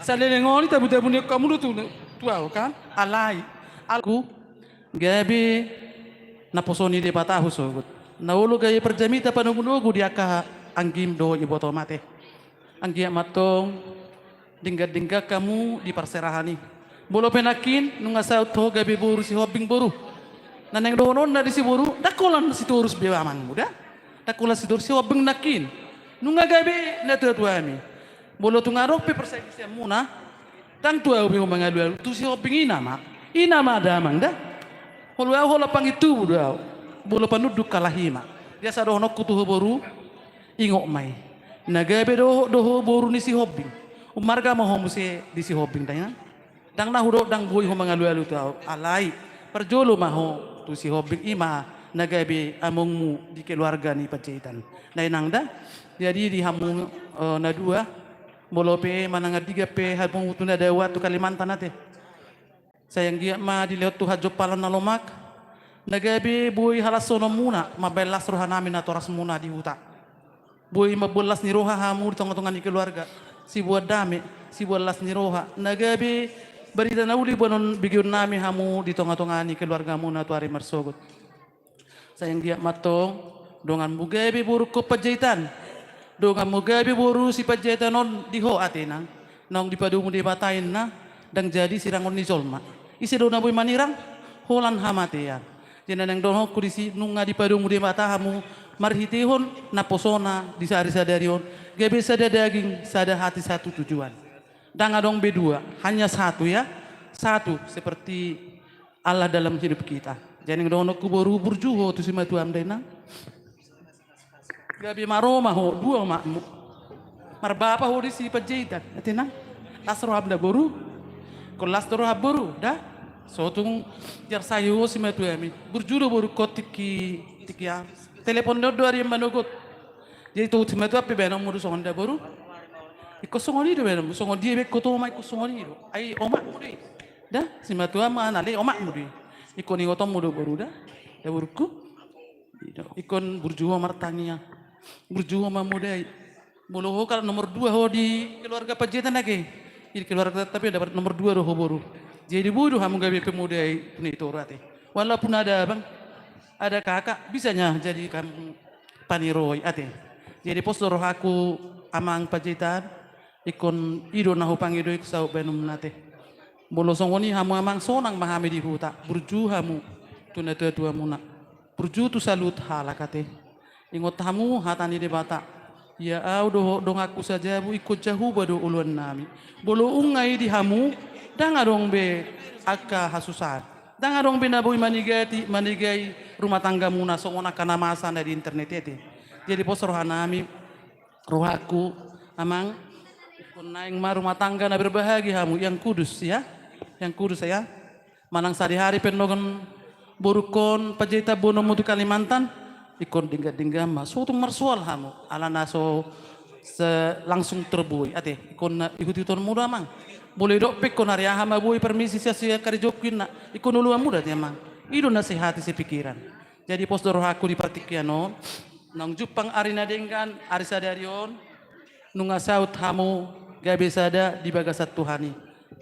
Salelengoni tabu-tabu ni kamu tu kan? Alai. Aku gabi na posoni de patahu sogut. Na ulu gaya perjamita panugunugu dia ka anggim do iboto mate. Anggia matong dingga kamu di perserahani. Bolo penakin nunga saut to gabi buru si hobbing buru. Naneng dohonon na di si buru, dakolan si turus bewa mang muda. Dakolan si turus si hobbing nakin. Nunga gabi na tuami. Bolo tungarok pe persekisi muna. Tang tua ubi mangalu tu si hobbing ina ma ada mang dah. Holo hola pang itu buda. Bolo panuduk kalahima. Dia sadohno kutu boru ingok mai. Nagabe doho boru ni si hobbing. Umarga mo homuse di si hobbing tayan. Dang nahudo dang boy ho mangalu tau alai. Perjolo maho tu si hobbing ima nagabe amongmu di keluarga ni pacitan. Nainang dah. Jadi di hamu na dua bolope mananga tiga pe habung utuna dewa tu Kalimantan ate. Sayang dia ma dilihat tu hajo palan nalomak. Nagabe boy halasono muna mabelas rohanami na toras muna di huta. Boy mabelas ni roha hamu di tengah-tengah ni keluarga. Si buat dame, si buat las ni roha. Nagabe berita nauli bonon bigiun nami hamu di tengah-tengah ni keluarga muna tu hari marsogot. Sayang dia matong dongan mugabe buruk ko pajahitan. Dongan mugabe buru si pajahitan non diho atenang. Nong dipadumu di batain na dang jadi sirangon ni zolma. Isi dona boy manirang holan hamatean. Jadi nang dono kurisi nunga dipadumu di batahamu marhitihon na posona di sari sadarion. Gabe sada daging sada hati satu tujuan. Dang adong bedua hanya satu ya. Satu seperti Allah dalam hidup kita. Jadi dono kuboru burjuho tu si matu amdena. Gabi maroma ho dua makmu. Marbapa ho di si pajahitan. Atina. Lasro habda boru. Kol lasro habboru dah. So tung jar sayo si matu ami. Burjudo boru kotiki tikia. Telepon do hari manogot. Jadi tu si matu api benang muru sonda boru. Iko songoni do benang. Songon dia bek koto mai ko songoni do. Ai omak muri. Dah si matu ama nale omak muri. Iko ni gotom mudo boru dah. Ya burku. Ikon burjuho martania. Burjuho mamudai. Boloho kalau nomor 2 ho di keluarga pajahitan lagi. Di keluarga tapi dapat nomor 2 ho boru. Jadi bodoh hamu gabe pemudai ini torate. Walaupun ada bang, ada kakak bisanya jadi kamu paniroi ate. Jadi pos roh aku amang pajahitan ikon ido nahu pangido ik sau benum nate. Bolo songoni hamu amang sonang mahami di huta. Burju hamu tuna tua muna. Burju tu salut halakate. Ingot hamu hatani de bata. Ya au dong aku saja bu ikut jauh bado uluan nami. Bolo ungai di hamu dang adong be akka hasusan. Dang adong be naboy manigai rumah tangga muna songona kana masa di internet ete. Jadi pos rohanami rohaku amang ikon naing ma rumah tangga na berbahagia hamu yang kudus ya. Yang kudus ya. Manang sehari-hari pendogon burukon pajahitan bono mutu Kalimantan. Ikon dingga ma suatu marsual hamu ala naso langsung terbuai ate ikon ikuti ton muda mang boleh dok pek kon hari hama buai permisi sia kari jokin na ikon ulu muda dia mang ido nasihati si pikiran jadi pos doroh aku di partikiano nang jupang arina denggan ari sadarion nunga saut hamu gabe sada di bagasat Tuhani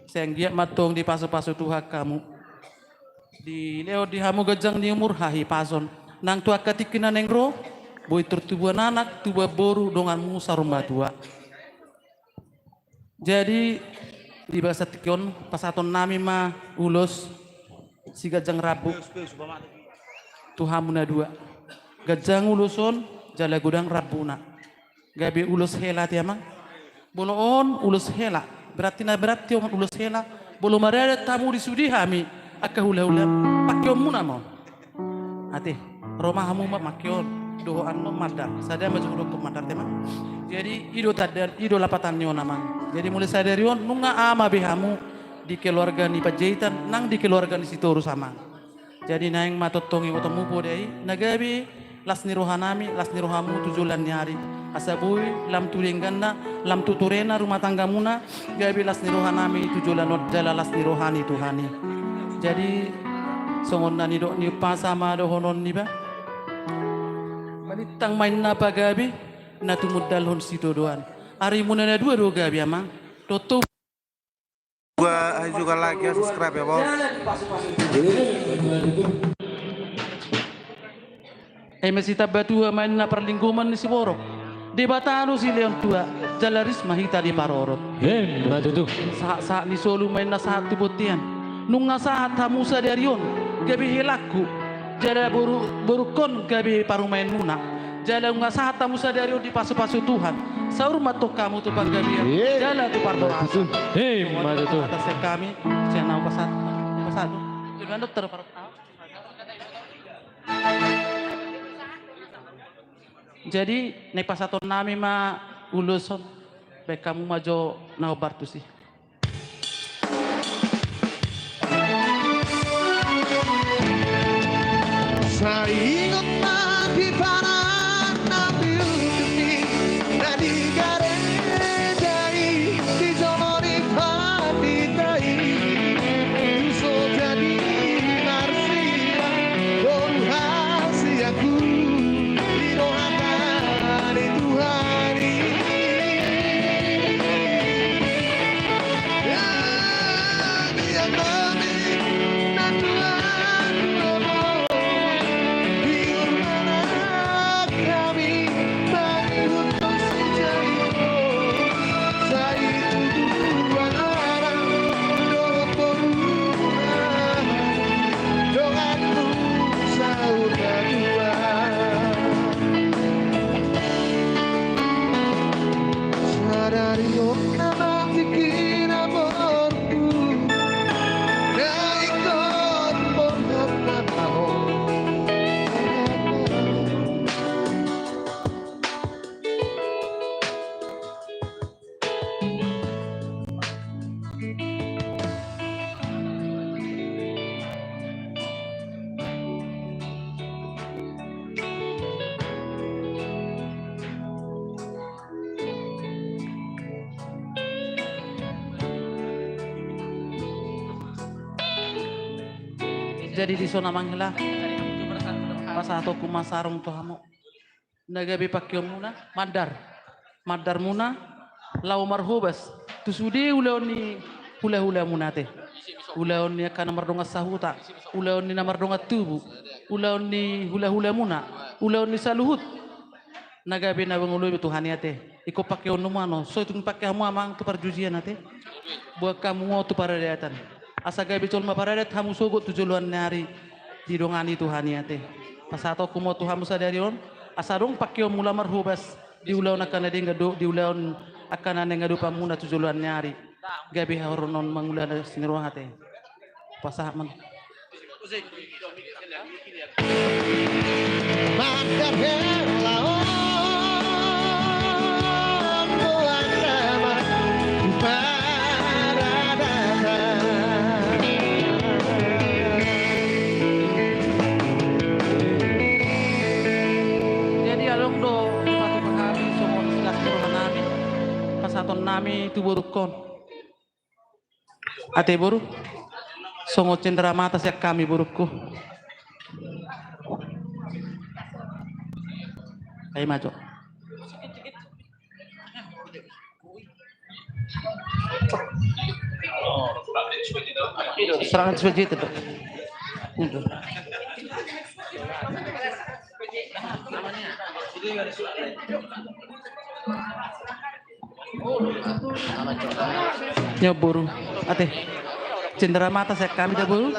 sayang dia matong di paso-paso Tuhan kamu di leo di hamu gajang di umur hahi pason nang tua katikin neng ro boy tertubuan anak tuba boru dongan musa rumah tua jadi di bahasa tikion pasaton nami ma ulos si gajang rabu tuhamuna dua gajang uluson jala gudang rabuna gabe ulos hela tiamang boloon ulos hela berarti on ulos hela bolo marada tamu di sudi hami akka hula-hula pakion muna mau ate rumah hamu makion doho anno madar sada maju ke madar tema jadi ido tadar ido lapatan nyo namang jadi mulai sadarion nunga ama behamu di keluarga ni pajahitan nang di keluarga ni sitoru sama jadi naing matotongi otomu podai nagabi las ni rohanami las ni rohamu tujulan nyari asabui lam tulingganna lam tuturena rumah tangga muna gabi las ni rohanami tujulan jala las ni rohani Tuhani jadi songon nani do ni pasama do honon ni ba Malitang main na pagabi na tumudalhon si doan. Ari muna na dua do gabi amang. Toto juga like ya, subscribe ya bos. Mesita batu main na perlingkuman si borok. Di Batano si Leon tua, jalaris mahita di Parorot. Batu tuh. Saat ni solu main na saat tibutian. Nung saat hamusa dari on, gabi hilaku. Jala borukon gabi parumain muna. Jala saat hamusa dari on di pasu-pasu Tuhan. Saur matok kamu tu panggabian. Jala tu pardorasa. Batu tuh. Atas kami, saya nau pasat. Dengan dokter jadi nek pasaton nami ma uluson baik kamu majo na obartu sih. Saingot mati panan nabil geni nadi gare dai di jomoni panditai uso jadi marsia don hasiaku didoakan itu hari ya dia kami dan Tuhan jadi di zona manggila pas atau kumasarong to hamo nagabi pakyo muna madar muna lau marhubas tu sudi ulaon ni hula muna te ulaon ni akan namardonga sahuta ulaon ni namardonga tubu ulaon ni hula muna ulaon ni saluhut nagabi na banguloy Tuhan ya te iko pakyo numano so itu pakyo mo amang tu perjujian ate buat kamu tu paradatan asa gabi col maparadet hamu sogot tujuan nari di dongani Tuhan ya teh pasato kumo Tuhan musa dari on asa dong pakyo mula marhubas di ulaun akan ada ngado di ulaun akan ada ngado pamuna tujuan nari gabi horonon mangula siniruang hate pasah man Makan laon buat nama pasaton nami tu borukon ate boru songo cendera mata siak kami burukku ayo maju serangan seperti itu tuh nyoburu ate cendera mata saya kami dah buru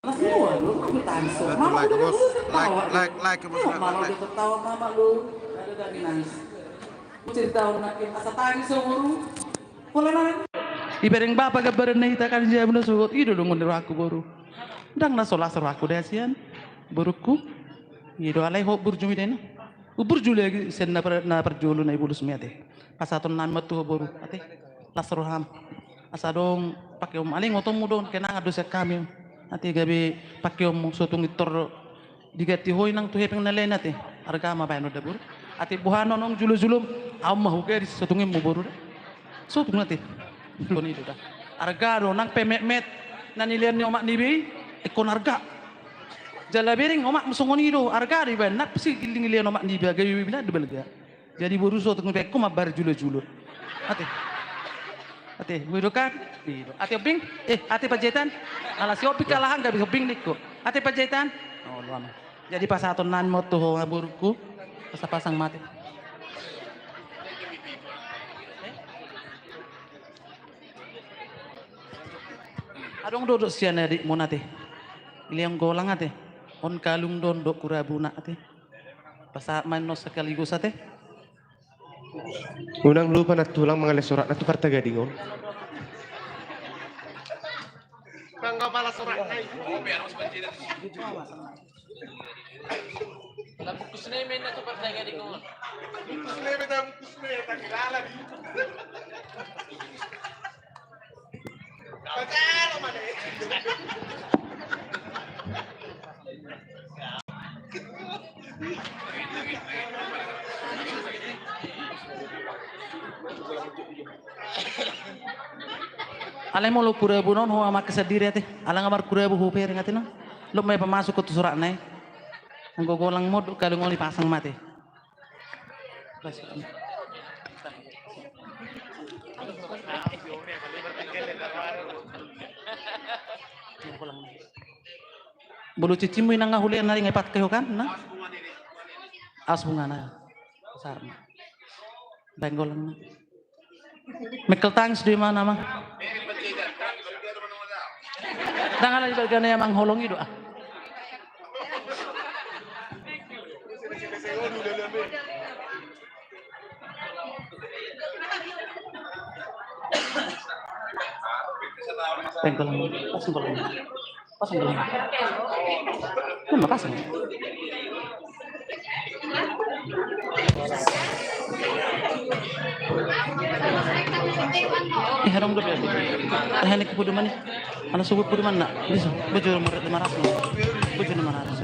Like bos, like bos, like. tertawa mama lu ada lagi nangis cerita orang asa tangis buru boleh nang ibareng bapak gabaran na ita kan dia muna sugot ido lungon dero aku buru dang na sola sero aku dasian buruku ido alai ho burjumi dena burjuli lagi sen na perjulu na ibulus miate pasaton nan matu buru ate lasroham asa dong pakai aling otom mudon kena ngadu sa kami ate gabi pakai sotung itor digati hoy nang tuhe peng nalay nate argama ba no dabur ate buhano nong julum amma hugeri sotungin mo buru sotung nate koni do da arga do nang pemet nanilian ni omak nibi ikon arga jalabiring omak musongoni do arga di ban nak psi gilingilian omak nibi gabi bila de belga jadi buru sotung pe ko mabar julo ate Ate, buidokan. Bido. Ate obing? Ate pajetan? Ala si opi kalahan gabi obing niko. Ate pajetan? Oh, luam. Jadi pas aton nan mo tuh ngaburku, pasang mati. Adong dodok sian adik mo nate. Iliang golang ate. On kalung dondok kurabuna ate. Pas main no sekaligus ate. Unang lupa na tulang mga lesurat na tukar tagadingon. Bangga pala surat na Alay mo lo kurebu non ho amak kesediri ate. Alang amar kurebu ho pering ate no. Lo may pamasok ko to surat na Ang gogolang mo kalau ngoli pasang mati. Bulu cici mo nang huli na ngay pat kayo kan na. As bunga na. Besar. Benggol lang. Michael Tangs di mana mang? Dangan lagi bergana yang mangholong itu ah. Benggol lang. Pasang golong. Pasang golong. Mana pasang? Harong do berarti. Ahani ke pudu mana? Ana subut pudu mana? Bisa. Bujur 500. Bujur 500.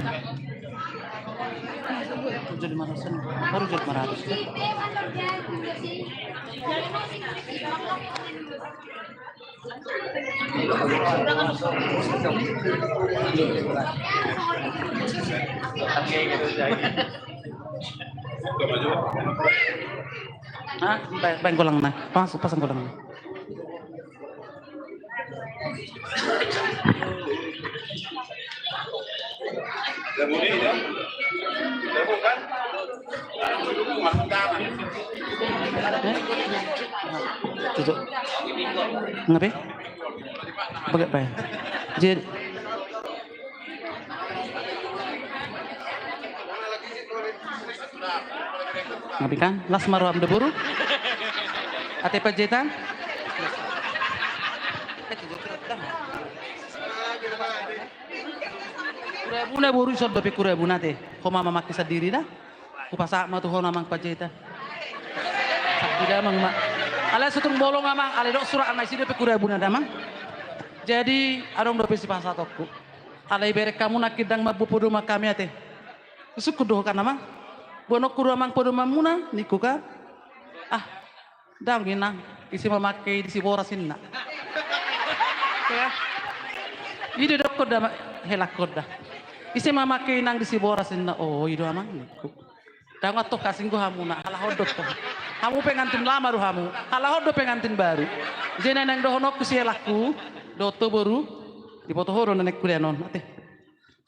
Bujur 500. Baru jual 500. Ah, bang golang na. Pasang golang na. Tutup. Ngapain? Bagaimana? Jadi ngapain kan? Las maruam deburu. Ate pajetan. Kurabuna buru isod bape kurabuna te. Ko mama makisa diri dah. Ku pasak ma tu ho namang pajetan. Tidak mang mak. Ala sutung bolong amang, ala dok surat anai sini pe kurabuna damang. Jadi adong dope si pasatokku. Ala ibere kamu nak kidang mabu podo makami ate. Usuk kudo kan amang. Bonok kuru amang podo mamuna niku ka. Ah, dang ginang isi memakai di si borasin na. Ya. Ide dok koda helak koda. Isi memakai nang di si borasin na. Oh, ido amang niku. Dang atok kasing ko hamuna, ala hodok to. Hamu pengantin lama ru hamu, ala hodok pengantin baru. Jena nang dohonok ku si helakku. Doto baru di foto horo nanek kulianon ate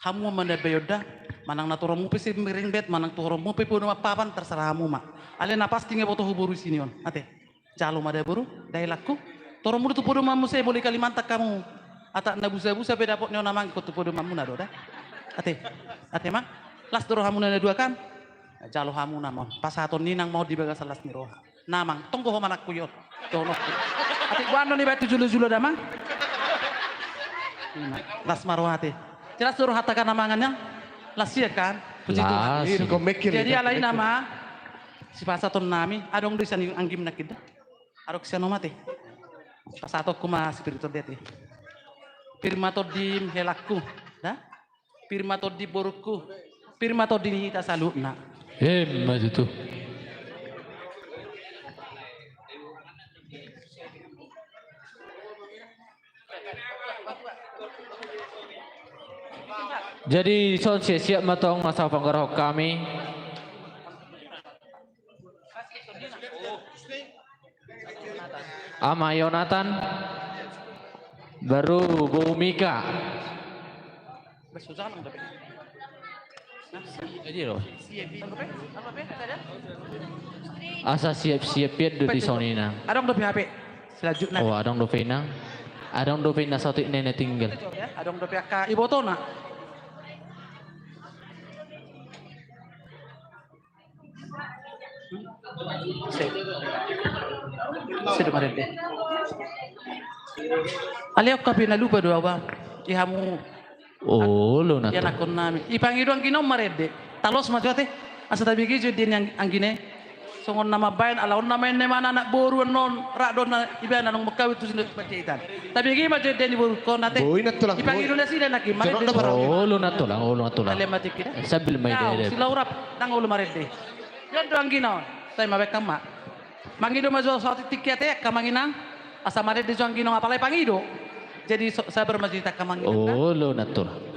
kamu manda beyoda manang natoromu pesi miring bet manang toromu pe puno papan terserah kamu mak ale napas tinggal foto baru sini on ate jalo mada baru dai laku toromu tu podo mamu saya boleh Kalimantan kamu atak nabusa-busa pe dapot nyo namang ikut tu podo mamu nado dah ate mak las doro kamu nana dua kan jalo kamu namon pas aton ni nang mau dibagas las miro namang tonggo ho manak kuyot donok ate guano ni batu julu-julu damang Las marwate. Jelas suruh hatakan namangannya. Las ya kan? Puji Tuhan. Jadi alai nama si pasaton nami adong desan yung anggim na kita. Arok siya nomate. Pasatok kuma spiritual dete. Firma to dim helakku, dah? Firma to di boruku. Firma to di hita saluna. Maju tuh. Jadi son siap matong masa panggarok kami. Ama Yonatan, baru Bu Mika. Susah nang tapi. Jadi loh. Apa be? Ada? Asa siap-siap piat do di sonina. Ada do HP. Selanjutnya. Oh, adong do penang. Adong do penang satu nenek tinggal. Ada do PK Ibotona. Sudah kemarin deh. Aliok kapi na lupa doa bang. Ihamu Oh, lo na. yan akon namin. Ipangido ang ginom marede. Talos majote. Asa tabi gijo din ang gine. Songon nama bayan alaon nama ne mana anak boru non radon na iban anong makawit to sila pacitan. Tabi gi majo din boru ko nate. Boy na tulang. Ipangido na sila na kimare. Oh, lo na tulang, oh, lo na tulang. Ale matik kita. Sabil may dede. Sila urap nang ulo marede. Yan do ang ginaw. Tay mabek kama. Mangido majo sa tikyate kamanginang. Asa marede jo ang ginaw apalay pangido. Jadi sabar majita kamanginang. Oh, lo na tulang.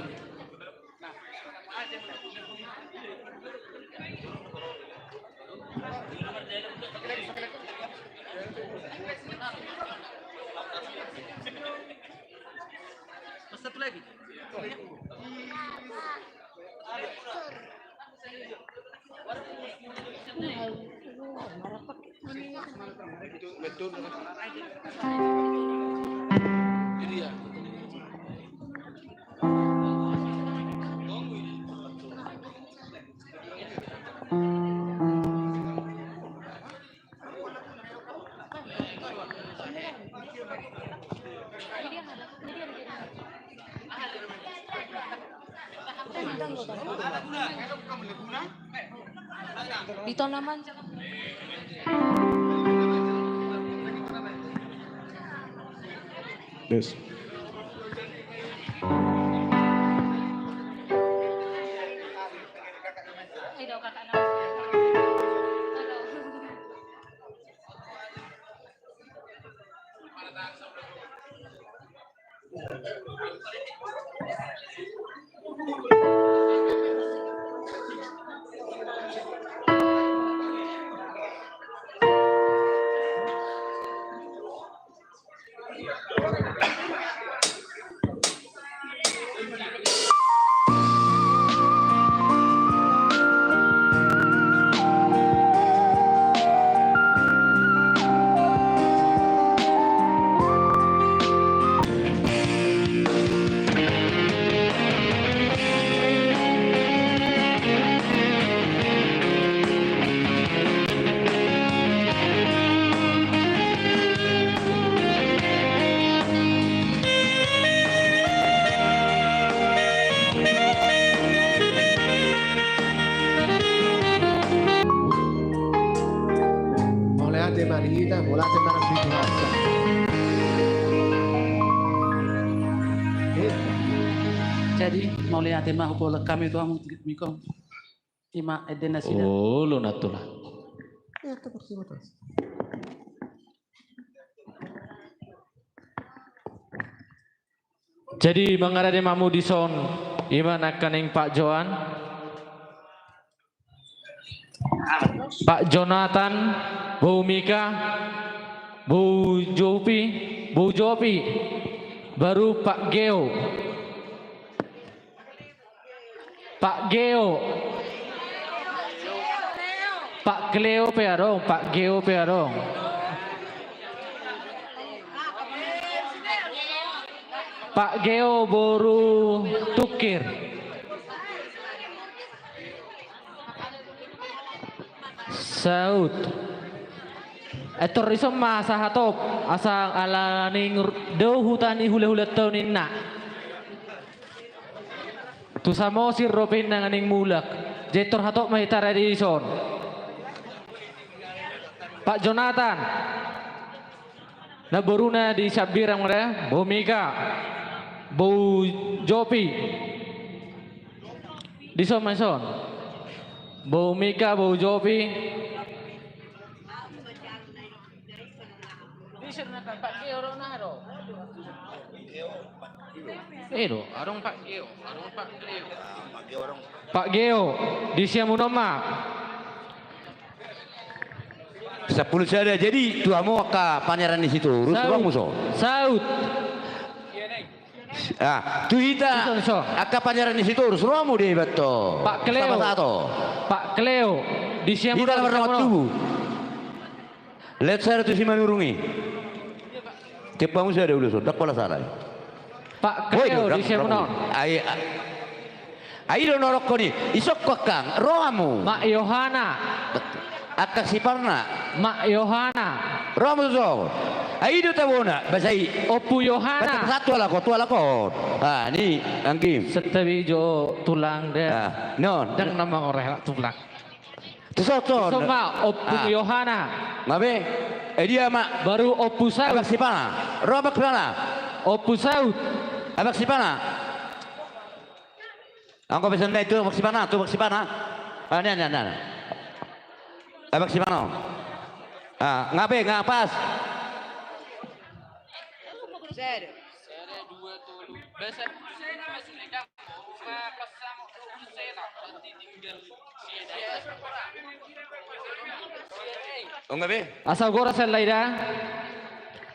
Satu lagi. Dito naman. Yes. Ay daw kakak na. Volate Marina, volate Marabituassa. Jadi mau lihat tema bola kami itu amu mikong. Ima edena sida. Oh, lo na tulang. Jadi mengarade mamu di son, iman akan yang Pak Joan, Pak Jonathan, Bu Mika, Bu Jopi, baru Pak Geo, Pak Cleo pearong, Pak Geo pearong. Pak Geo boru tukir. Saud. Etor iso masa hatop asang ala ning do hutani hula-hula tahun na. Tu samo si Robin nang aning mulak. Jetor hatop mahitara di ison. Pak Jonathan. Na boruna di Sabirang mereka, Bu Mika. Bu Jopi di son mason Bu Mika Bu Jopi di son nakan Pak Geo ronaro arong Pak Geo Pak Geo di Siamunoma Sepuluh saja. Jadi tuamu ka pangeran di situ. Terus kamu so. Saud. Ah, tu hita. Ito, so. Aka pangeran di situ. Terus kamu deh betul. Pak Cleo. Sama satu. Pak Cleo. Di siang Hita nomor nomor tubuh. Lihat saya tu si manurungi. Cepamu saya ada udah so. Tak pola salah. Pak Cleo di siang mana? Ayo norok ko ni. Isok ko kang. Rohamu. Mak Yohana. Akak si Parna. Mak Yohana. Rohamu so. Ayo tabona. Basai. Opu Yohana. Satu lah ko. Ah, ni angkim. Setabi jo tulang deh. Ah, non. Dan nama orang tulang. Tesoto. Sama Opu Yohana. Ngabe? Dia mak. Baru Opu Saud. Abak si Parna. Robak mana? Opu Saud. Abak si Parna. Angko pesan itu abak si Parna. Tu abak si Parna. Ah, ni. Abak si Parna. Ah, ngabe ngapas. Sério. Oh ngabe? Asal gora selaida.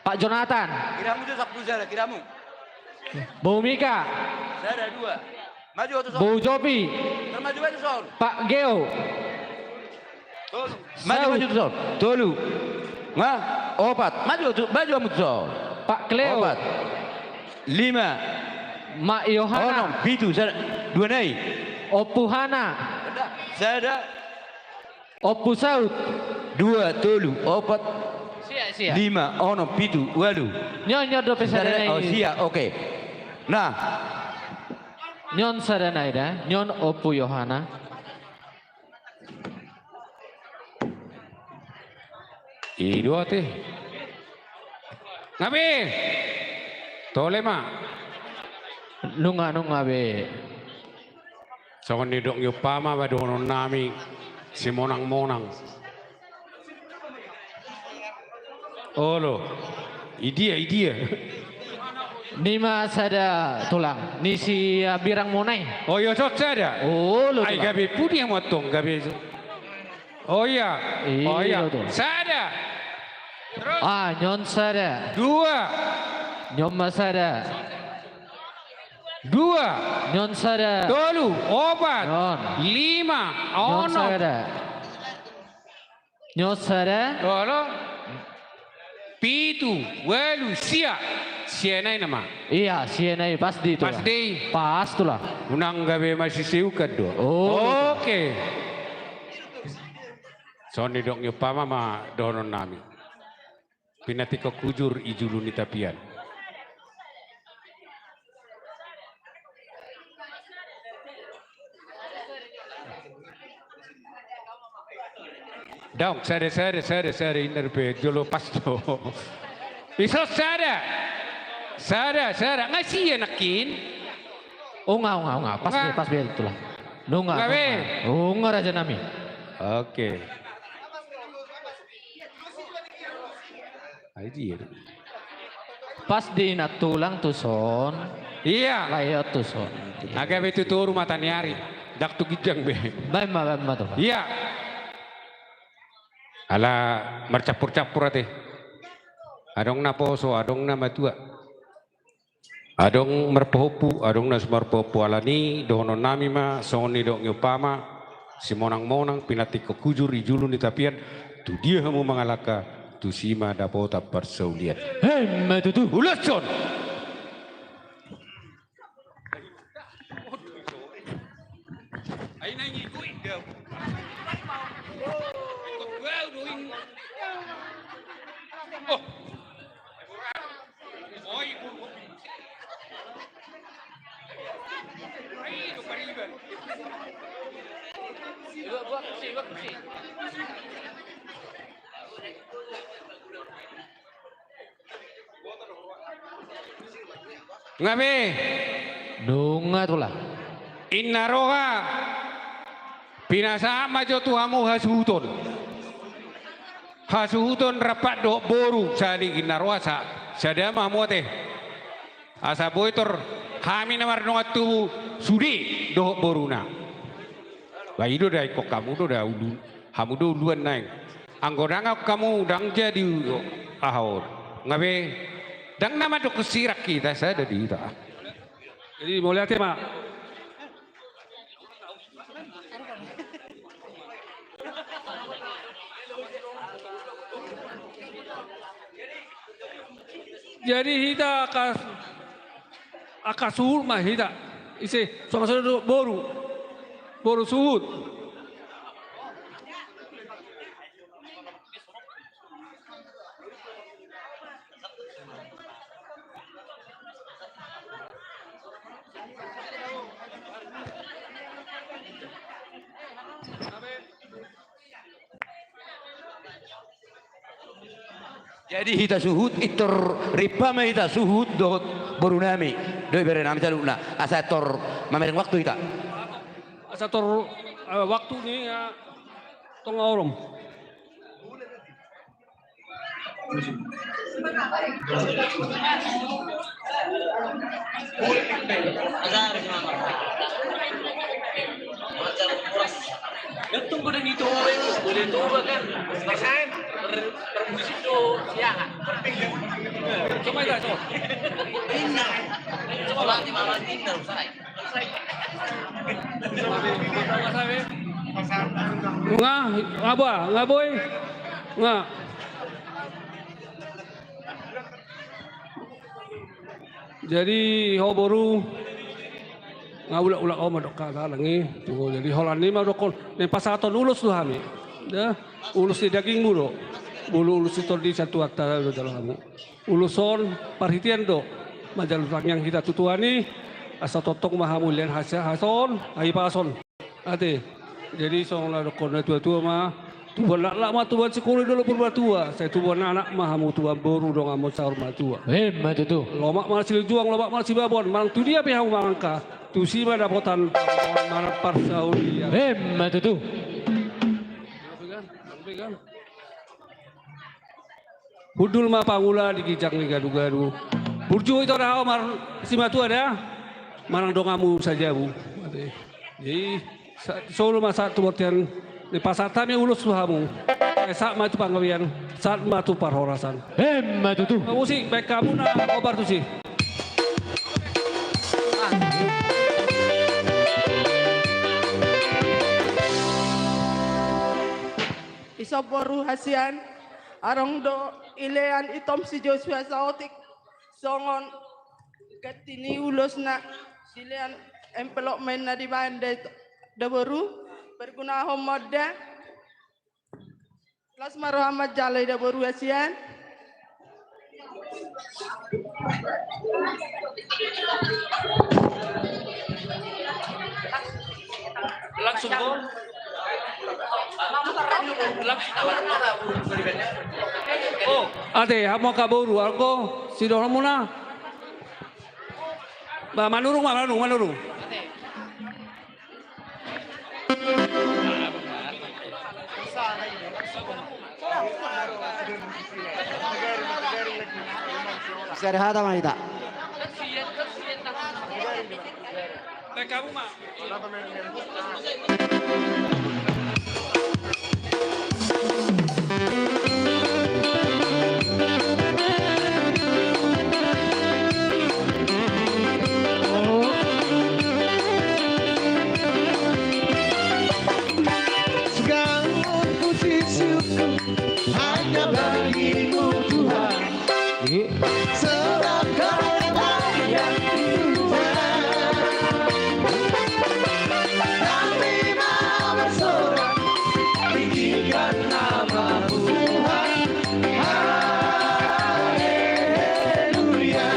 Pak Jonathan. Kiramu tu 10 saya, kiramu. Bu Mika. Saya ada 2. Maju tu Bu Jopi. Maju tu Sol. Pak Geo. Maju tu Sol. Tolu. Nga, 4. Maju tu Sol. Pak Cleo. 4. 5. Mak Yohana. 7. Saya 2 naik. Opu Hana. Saya ada Opu Saud. 2 Tolu. 4. Sia. 5. 7. 8. Nyon do pesadana Oh ini. sia, oke. Nah, Nyon sadana ida. Nyon Opu Yohana. Ido teh. Ngabe? Tole ma. Nunga be. Songon ni dok yupama ba dono nami si monang. Olo. Idia. Nima sada tulang. Nisi birang monai. Oh yo cot sada. Oh lo Ay tulang. gabi pudi yang motong gabi. Oh iya. Tulang. Sada. Ah nyon sada. 2. Nyon masada. 2. Nyon sada. Tolu. 4. Nyon. 5. Nyon sada. Nyon sada. Olo. Pitu. Walu sia. Sia nai nama. Iya, sienai pasti itu. Pasti. Pas tuh lah. Unang gabi masih siukat do. Oh. Oke. Soni dong yupama ma donon nami. Pinati ko kujur ijulu ni tapian. Dong, sada inerpe jolo pasto. Iso sada. Ngasih nakin. Unga. Pas bel itu lah. Nunga. Ngabe? Unga raja nami. Oke. Idea. Pas di tulang tuh son. Iya. Layak tuh son. Agak betul tuh rumah taniari. Dak tu gijang be. Bama tuh. Iya. Ala marcapur-capur ate. Adong na poso, adong na matua. Adong merpohopu, adong na marpohopu alani donon nami ma soni dong yupama si monang pinati ko kujur ijulu ni tapian tu dia hamu mangalaka tu sima dapota persaulian. Hei, matutu. Ulason. Ay nangi ko daw. Oh. Oi. Ay, itu pariban. Gua kursi. Ngabe? Nunga tuh lah. Inna roha. Pinasama jo tuhamu hasuton. Hasuton rapat do boru sadi inaroha sa dama mote. Asa boitor hami namar tu sudi do boruna. Ba ido dai kok kamu do da ulu. Hamu do uluan naik. Anggodanga kamu dang jadi ahor. Ngabe dang nama dok sirak kita saya ada di ita. Jadi mau lihat ya, Mak. Jadi hita akas suhut mah hita. Isi sama-sama boru suhut. Jadi hita suhut itor ripama hita suhut dot borunami doi berenami caluna asator mamereng waktu hita Asator waktu ni tong aurom. Datang pada itu orang boleh tu kan. Pasan bermusik tu siang. Coba dah, coba. Coba nanti malam dinner selesai. Nga boy. Nga. Jadi ho boru nga ulak kau madok kata langi tuh jadi holan ni madok kon ne pasaton ulus tu kami dah ulus di daging bulu ulus itu di satu atas do dalam kamu uluson perhatian do majal yang kita tutuani asa totok maha mulian hason ai pason ate jadi song la kon tua mah tuan lak mah tuan sekolah dulu berbatua saya tuan anak mah mu tuan boru dong amun sahur mah tua Matu tu. lomak masih juang lomak masih babon mang tu dia pihak mangka tu si mana dapotan mana parsaudi Matu tu. Hudul mah pangula dikijang ni gaduh-gaduh burju itu dah mar si matu ada marang dongamu saja bu jadi solo masa tu bortian di pasatami ulus suhamu saat matu panggawian saat matu parhorasan Matu tu. musik baik kamu na obar tu sih Isoboru hasian arong do ilean itom si Joshua Saotik songon ketini ulus na silean empelok main na di bande daboru berguna homoda kelas marohama jalai daboru hasian langsung go oh ade hamo kaboru alko sidoro muna ba manurung Bisa rehat sama kita. kamu mah hanya bagimu Tuhan. Sebab kau yang Tuhan. Kami mau bersorak tinggikan nama-Mu Tuhan. Haleluya.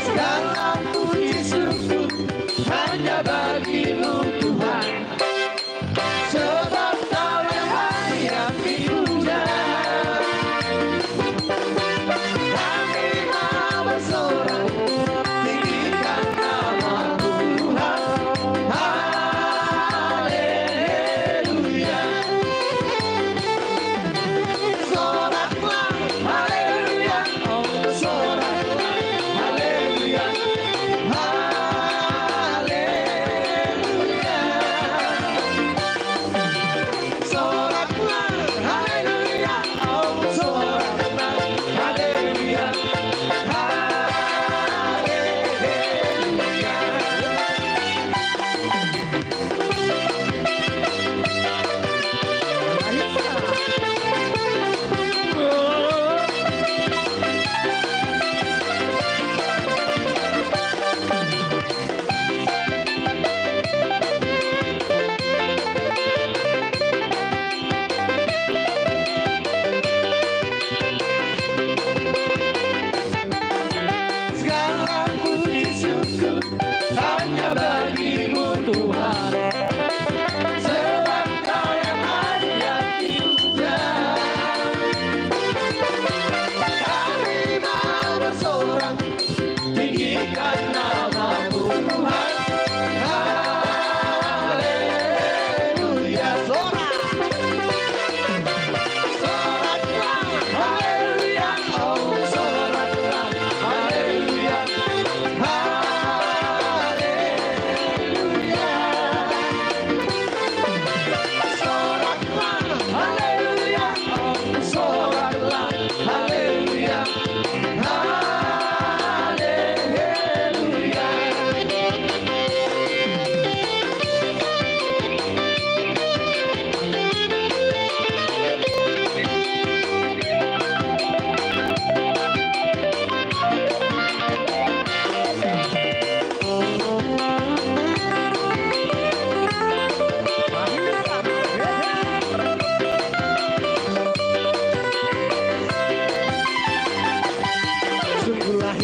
Segala puji syukur hanya bagimu Tuhan. Sebab kau yang layak dipuja. Kami mau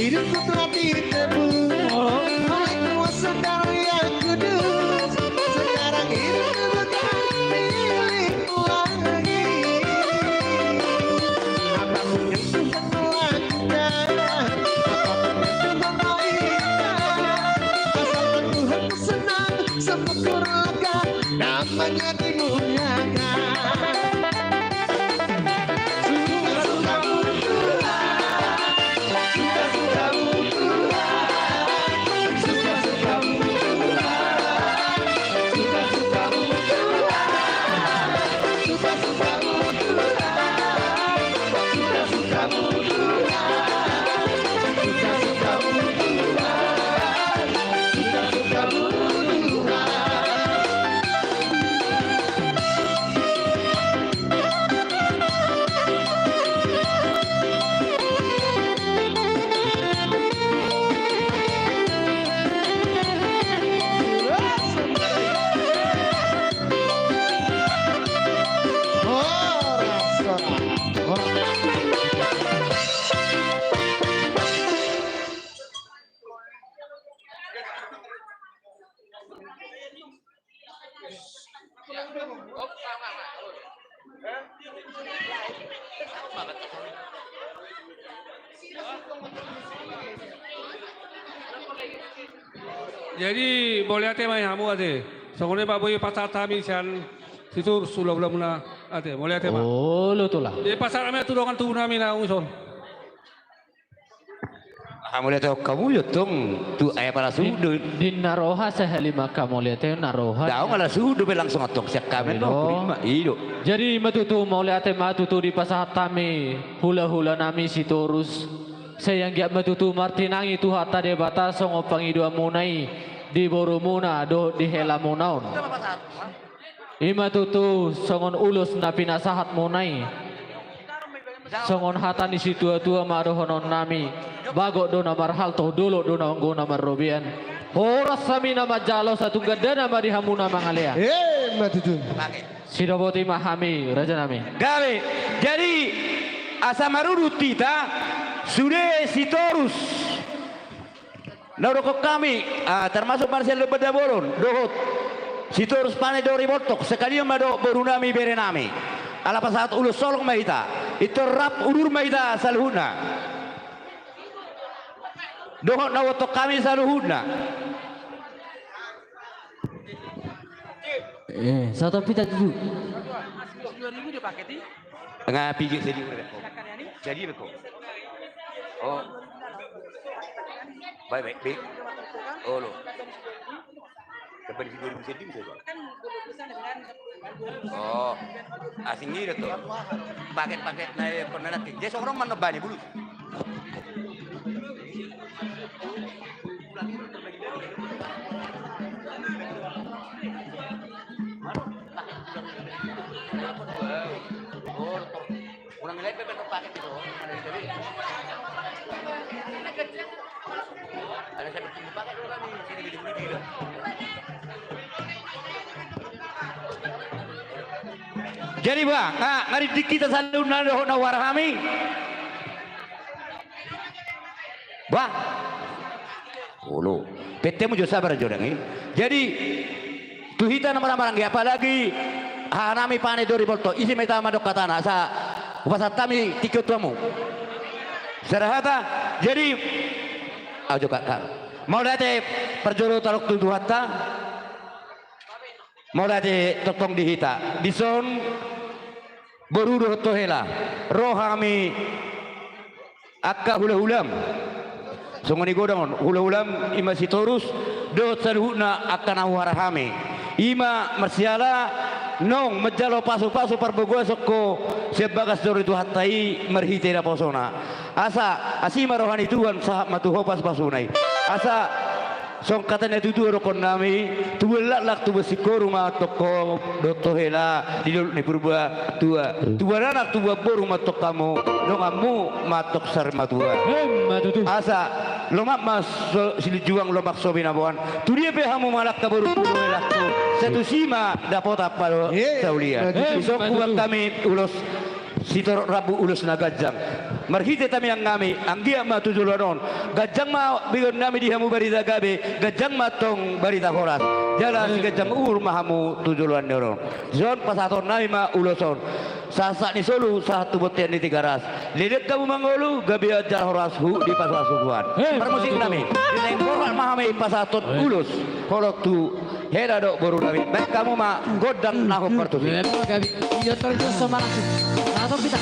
hidupku telah ditebus oleh kuasa darah yang kudus. Sekarang hidupku bukan milikku lagi. Apapun yang Tuhan lakukan, apapun yang Tuhan berikan, asalkan Tuhan senang sempurnakan, namanya dimuliakan. Jadi boleh ate mai hamu ate. Songone baboy pasar tami sian situ sulah bulan muna ate. Boleh ate ma. Oh, lo tu lah. Di pasar ame tu dongan tu nami na uson. Kamu lihat kamu yutong tu ayah para sudu. Di naroha sehalima kamu lihat naroha. Dah malah sudu langsung atok siap kami no. Iyo. Jadi matutu mau lihat matutu di pasar tami hula-hula nami sitorus. Sayang giat matutu martinangi tu hatta de bata songo pangidua munai di boru muna do di hela munaon. Ima tutu songon ulus na pinasahat munai. Songon hata ni situ tua marohonon nami. Bago do na marhal toh dulu do na onggo na marobian. Horas sami na majalo satu gada na marihamuna mangalea. Matutu. Sidoboti mahami raja nami. Gawe. Jadi asa marurut kita sudah sitorus. Narokok kami termasuk Marcelo Bedaboron dohot sitorus pane dori botok sekali mado berunami berenami. Ala pasat ulus solong mahita itu rap urur mahita saluhuna. Dohot na wotok kami saluhuna. Satu pita tujuh. 2000 dia pakai ti. Tengah pigi jadi berapa? Jadi berapa? Oh, baik. Oh lo. Dapat di 2000 cm saja. Oh, asing ini tuh. Paket-paket naik pernah nanti. Dia seorang mana bani bulu. Oh, kurang nilai beberapa paket itu. Ada saya bertemu pakai dulu kami sini gede-gede dah. Jadi bang, ngari kita selalu na warahami. Bang, ulu, PT mu juga sabar jodang ini. Jadi tuhita nama-nama lagi apalagi nami pane dori bolto isi meta madok katana sa upasat kami tikut tuamu. Serahata jadi ajo kak mau date perjuru taluk tuduh hatta mau date totong dihita dison beruruh tohela rohami akka hula-hulam songoni godang hula-hulam ima sitorus do saluhuna akan awarahami ima marsiala nong menjalo pasu-pasu perbogoa soko sebagas dori tu hatai merhite na posona asa asima rohani Tuhan sahab matuho pas pasunai asa song katanya itu rokon nami tuelak tu besiko rumah toko doto hela di ni purba tua anak tua boru matok kamu dongamu matok sar matua asa lomak mas sili juang lomak sobinabuan tu dia pehamu malak kaburu hela satu sima dapat apa lo saulia sok kuat kami ulos Sitor Rabu ulus na gajang. Marhite tami ang ngami, ang giya matutulanon. Gajang ma bigon nami dihamu barita gabi, gajang matong barita horas. Jala si gajang mahamu tutuluan neron. Zon pasaton nami ma uloson. Sasak ni solu satu botian di tigaras. Lihat kamu mangolu gabi ajar horas hu di pasasukuan. Permusik nami. Dineng koran mahami pasaton ulus. Kolok tu hera dok boru nami. Baik kamu ma godang naho pertusi. Gabi, iyo terus sama langsung kita.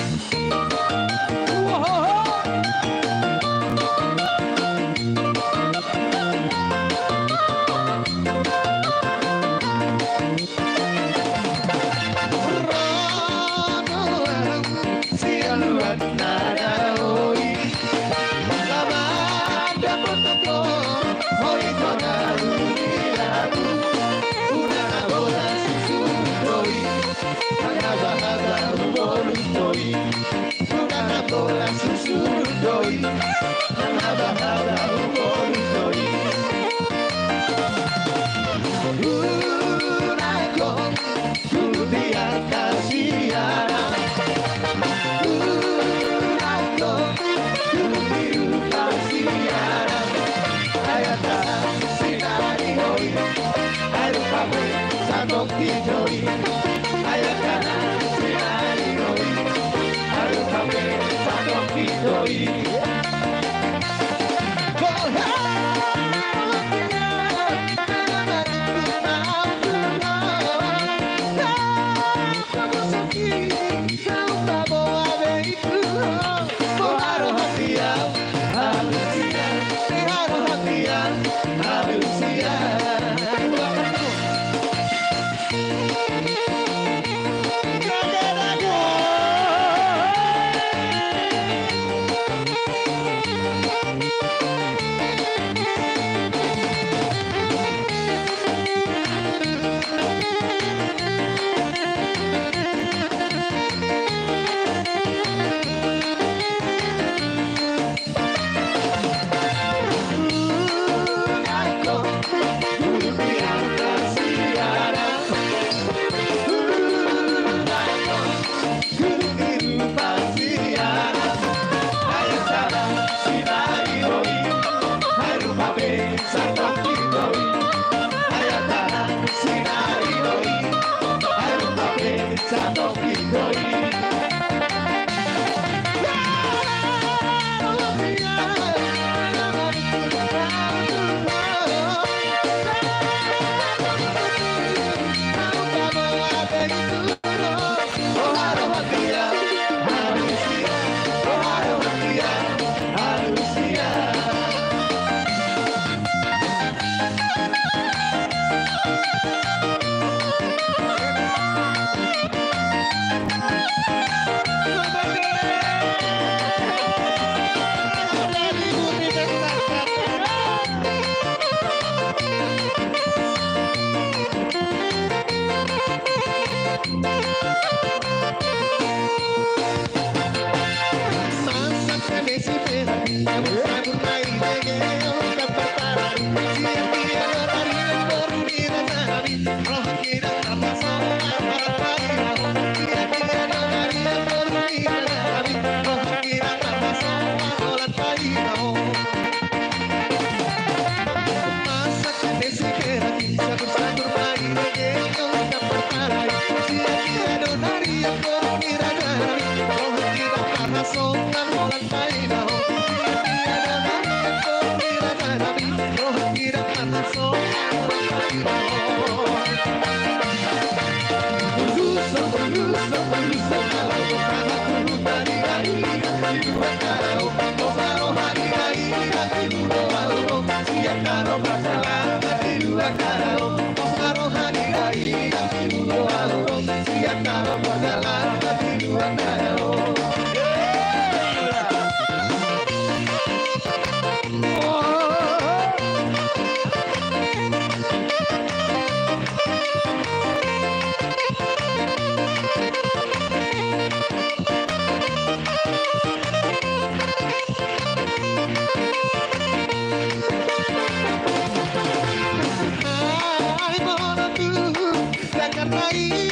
Jakarta ini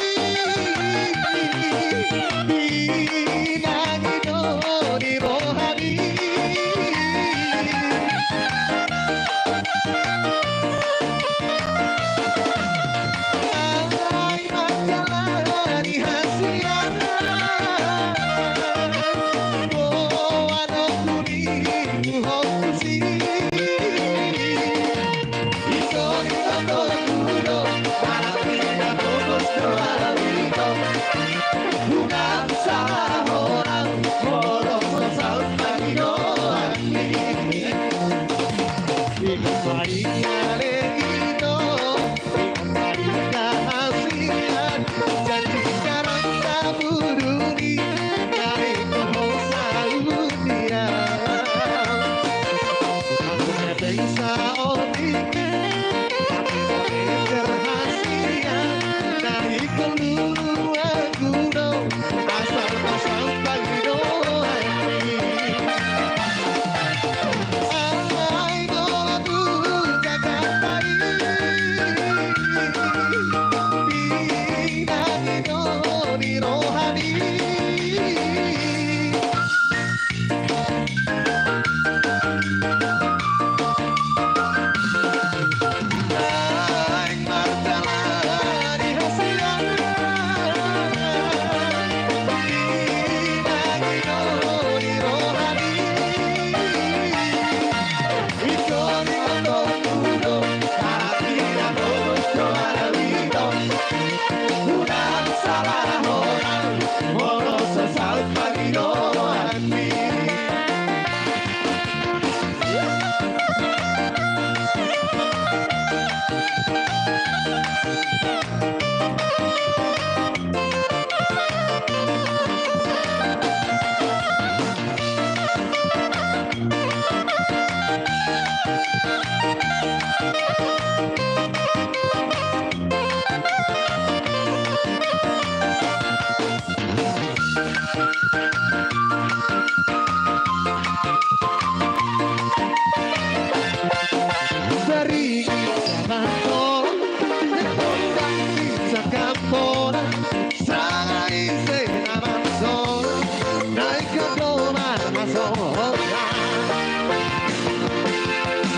sola.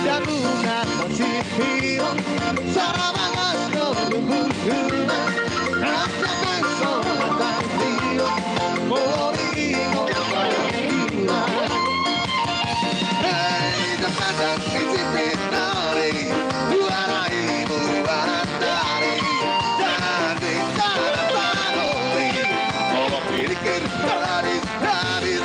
Ya bunga positivo, sarabangas con burbuja, hasta que sola tan frío, morimos para vida. Hey, the pattern is in me, darling, you are right, you are darling, darling, darling, como piliquer, darling, darling,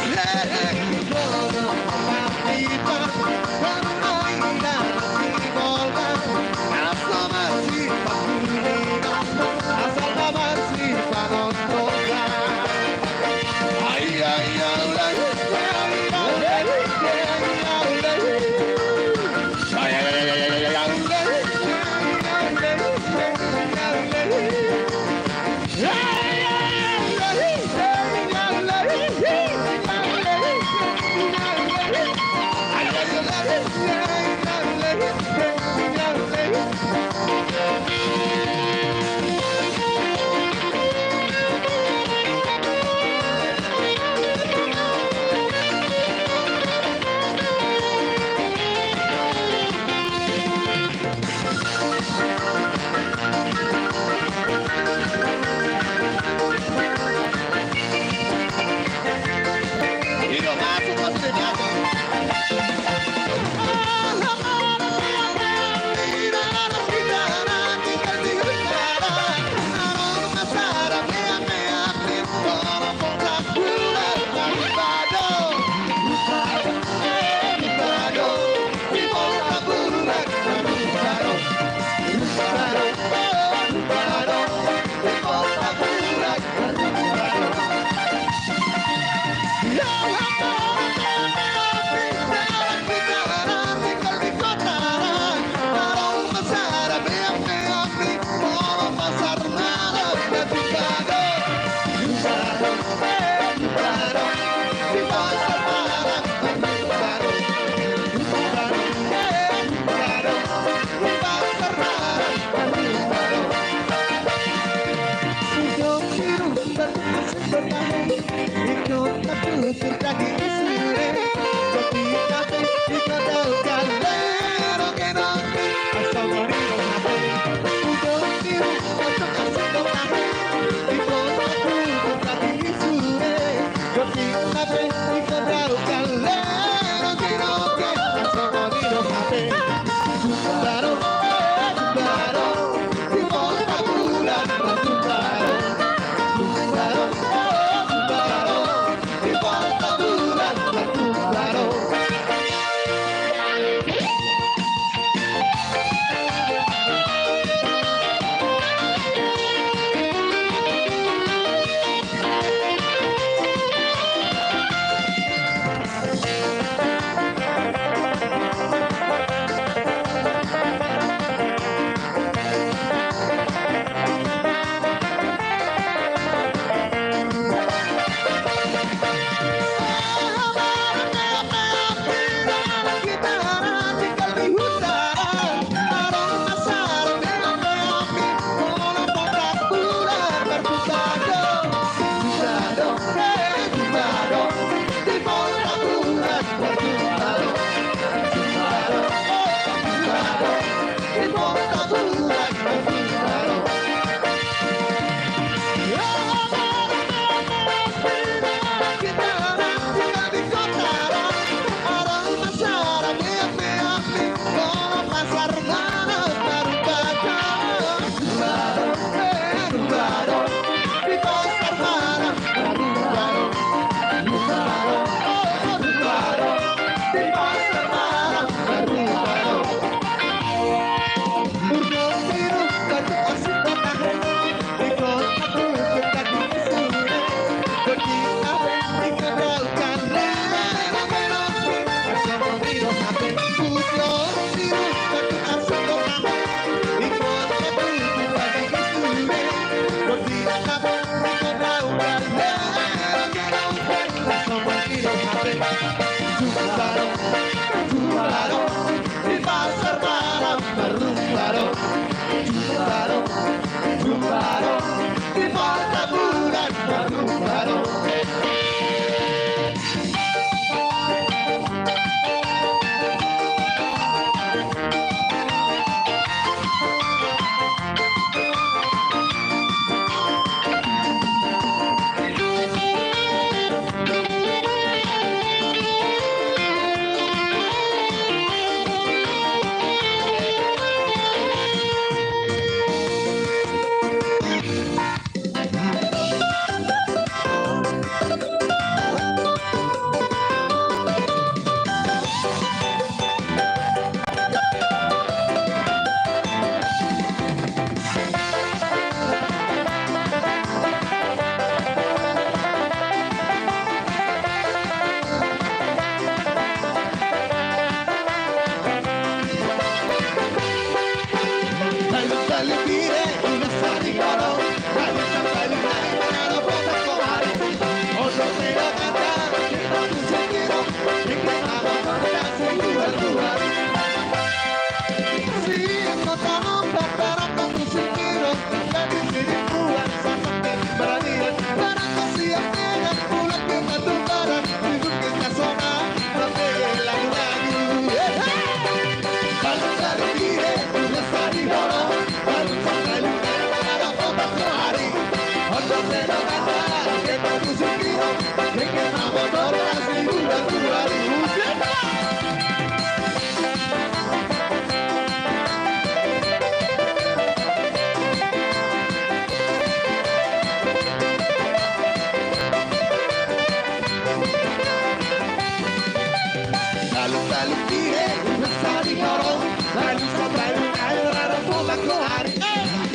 Baluk-baluk dia Besari horong Lalu sampai air Rara tolak kohari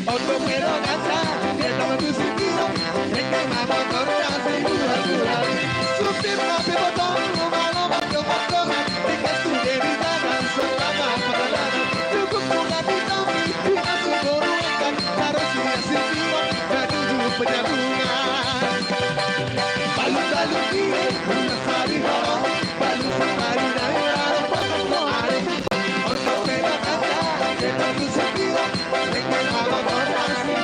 Oto pero kata Dia tak berusia kira Mereka mama kornasi Bulan-bulan Supir nabi botol Rumah-rumah Jombat-jombat Dekat tu dewi tangan Selama perjalanan Cukup bukan ditampi Kita sungguh ruangkan Harus dia sendiri Dan dulu penyambungan Baluk-baluk dia Besari horong Baluk sampai air Rara tolak kohari Oto pero kata Dia tak berusia kira Mereka mama kornasi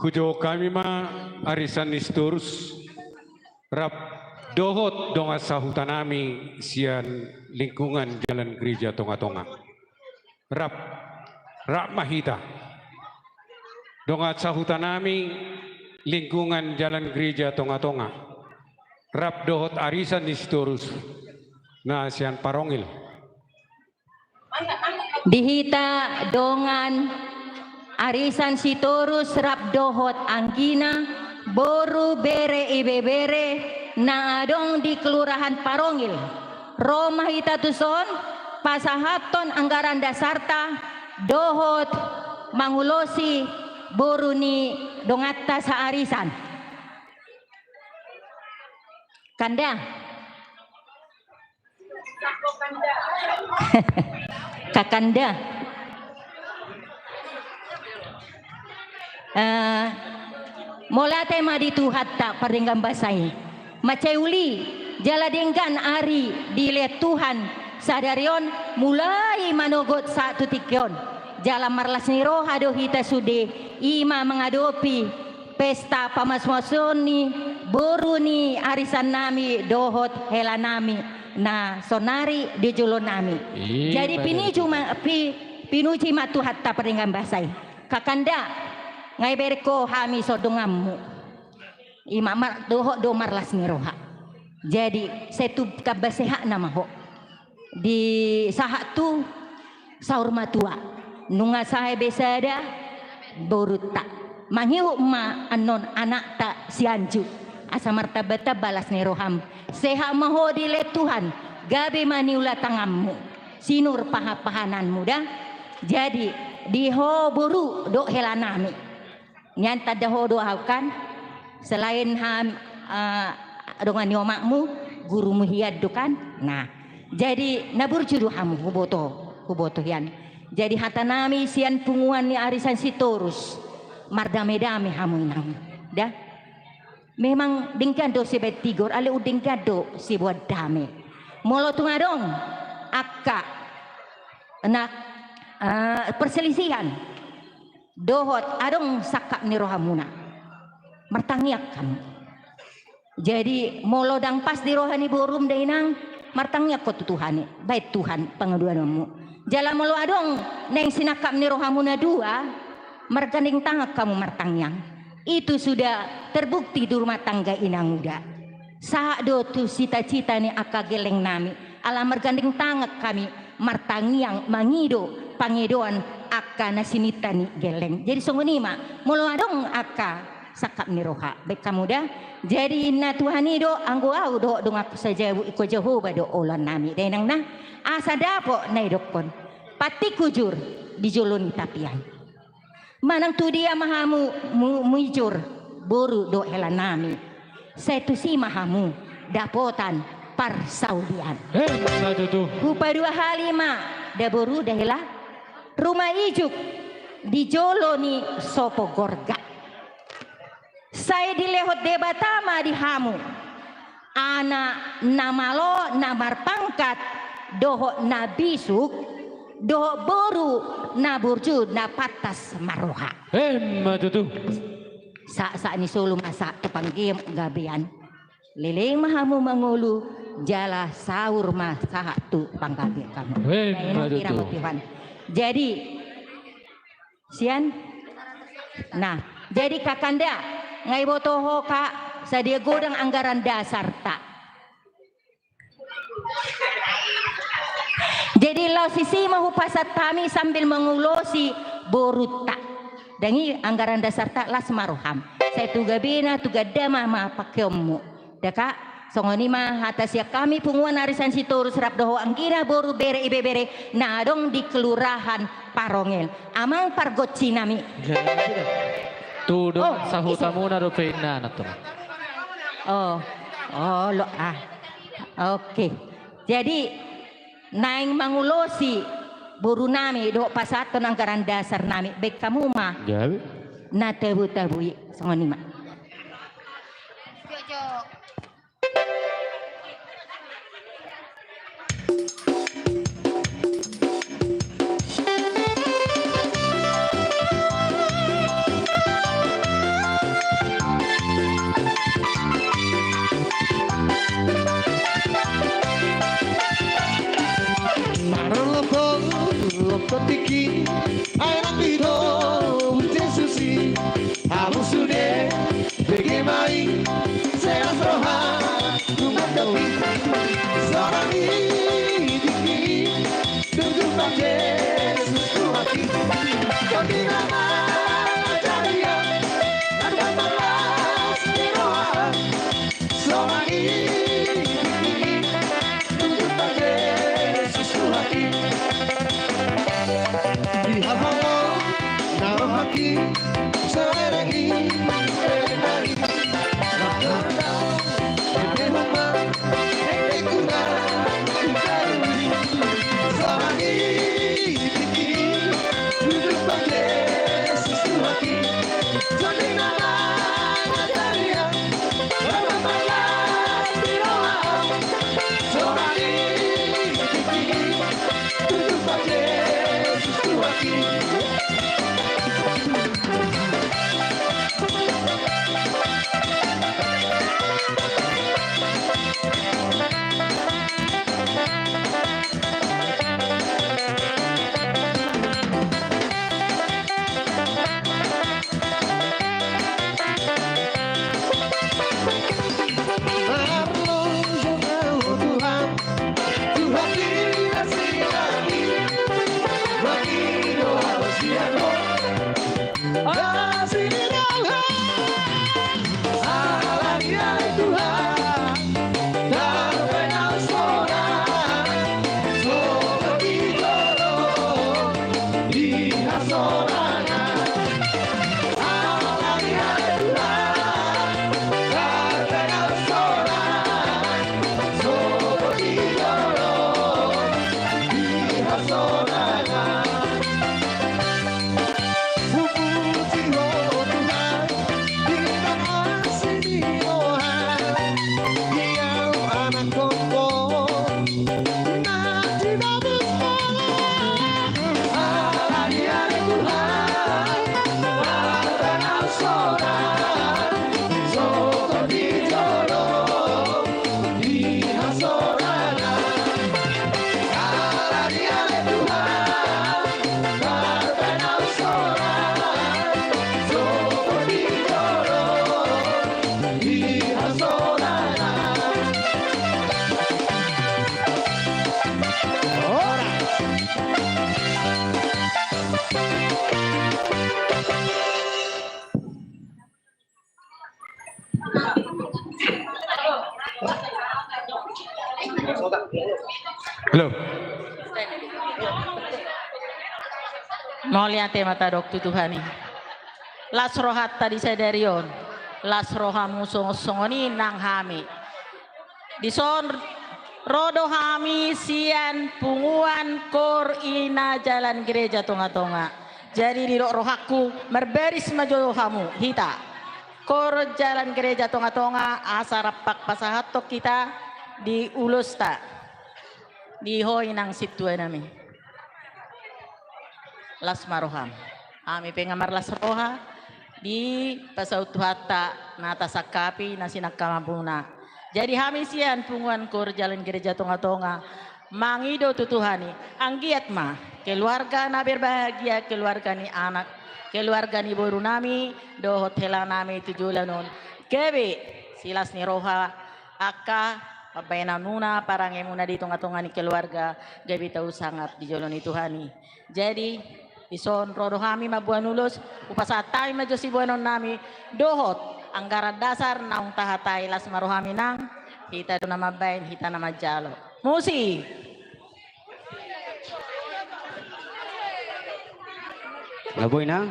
Hujo kami ma arisan isturus rap dohot donga sahutanami sian lingkungan jalan gereja tonga-tonga. Rap mahita donga sahutanami lingkungan jalan gereja tonga-tonga. Rap dohot arisan isturus na sian parongil. Dihita dongan arisan sitorus rap dohot angkina boru bere ibe bere na adong di kelurahan Parongil. Roma hita tuson pasahaton anggaran dasarta dohot mangulosi boru ni dongata sa arisan. Kanda. Kakanda. Mola tema di Tuhan tak peringgam basai maceuli jala denggan ari dilihat Tuhan sadarion mulai manogot satu tikion jala marlas niro hado hita sude ima mengadopi pesta pamaswasoni boru ni arisan nami dohot hela nami na sonari di julon nami jadi pinuci matu hatta peringgam basai kakanda ngai berko hami sodongammu imamar doho domar las niroha jadi setu kabaseha nama ho di saha tu saur matua nunga sahe besada boruta mangiu ma anon anak ta sianju asa martabata balas niroham seha maho dile Tuhan gabe maniula tangammu sinur paha-pahananmu dah jadi diho boru do helanami nyanta daho doakan selain dengan nyomakmu gurumu hiad dukan nah jadi nabur judu hamu huboto hian jadi hatanami sian punguan ni arisan sitorus mardame-dame hamu inang dah memang dingkado si betigor ale udingkado si buat dame molo tungadong akka nak perselisihan dohot adong sakak ni rohamuna martangiak kami jadi molodang pas di rohani borum dainang martangiak ko Tuhane baik Tuhan pengaduanmu jala molo adong neng sinakak ni rohamuna dua marganding tangak kamu martangiang itu sudah terbukti di rumah tangga inang muda saat do tu cita-cita ni akka geleng nami ala marganding tangak kami martangiang mangido pangidoan akka na sinitani geleng. Jadi songoni ma molo adong akka sakap ni roha. Baik kamu dah. Jadi na Tuhan do anggo au do dong aku saja iko Jehova do olan nami. Dai nang na asa dapo nai dokon. Pati kujur di joloni tapian. Manang tu dia mahamu mujur boru do hela nami. Saya tu si mahamu dapotan parsaudian. Hupa 2 hari ma da boru da hela rumah ijuk di joloni sopo gorga. Saya dilehot debatama di hamu. Anak namalo namar pangkat doho nabisuk doho boru naburju napatas maroha. Matutu. Sa ni solo masa tepanggim gabian. Leleng mahamu mangulu jala sahur masa tu panggabi kamu. Matutu. Jadi sian. Nah, jadi kakanda ngai botoho kak sadia godang anggaran dasar tak. Jadi lau sisi mahu pasat kami sambil mengulosi boruta. Dangi anggaran dasar tak las maruham. Saya tuga bina tuga dama ma pakemu. Daka songoni mah atas ya kami punguan arisan sitorus rap doho angkina boru bere ibe bere nadong di kelurahan Parongel. Amang pargot cinami. Tu dong sahutamu na do pena na to. Lo Oke. Jadi naing mangulosi buru nami do pasaton anggaran dasar nami baik kamu mah. Jabe. Na tabu songoni mah. Tiki, ay rapido, Jesusi, amusude, begemai, seas roha, tumandapi, sorani, diki, tunjukkan Yesus Tuhan, kami nama jaya, dan balas di roha, sorani, diki, tunjukkan Yesus Tuhan. Dihabago naroh haki seregi seregi nakanda bebema ekuna kukarui sarani diki duduk bagi Yesus haki jadi nama Natalia berbala diroa sarani diki duduk bagi Tuhan Loh. Mau lihat mata dokter Tuhani. Las rohat tadi sedarion. Las rohamu songoni nang hami. Dison rodo hami sian punguan kor ina jalan gereja tonga-tonga. Jadi di rohaku merberis majo hamu hita. Kor jalan gereja tonga-tonga asarapak pasahatok kita di ulusta. Di hoi nang situ nami. Las maroham. Ami pengamar las roha di pasautuhata nata sakapi nasinakkamapuna. Jadi hamisian punguan kor jalan gereja tonga-tonga. Mangido tutuhani. Anggiat ma. Keluarga na berbahagia. Keluarga ni anak. Keluarga ni boru nami. Do hotela nami tujulanon. Kebe. Silas ni roha. Aka. Pabayana nuna. Parang emuna di tonga-tonga ni keluarga. Gabi tahu sangat di jolon Tuhani. Jadi. Ison rodo kami mabuan ulus. Upasatay medyo si buanon nami. Dohot. Anggaran dasar naung tahatay las marohami nang hita do na mabayin, hita na majalo. Musi! Laboy na.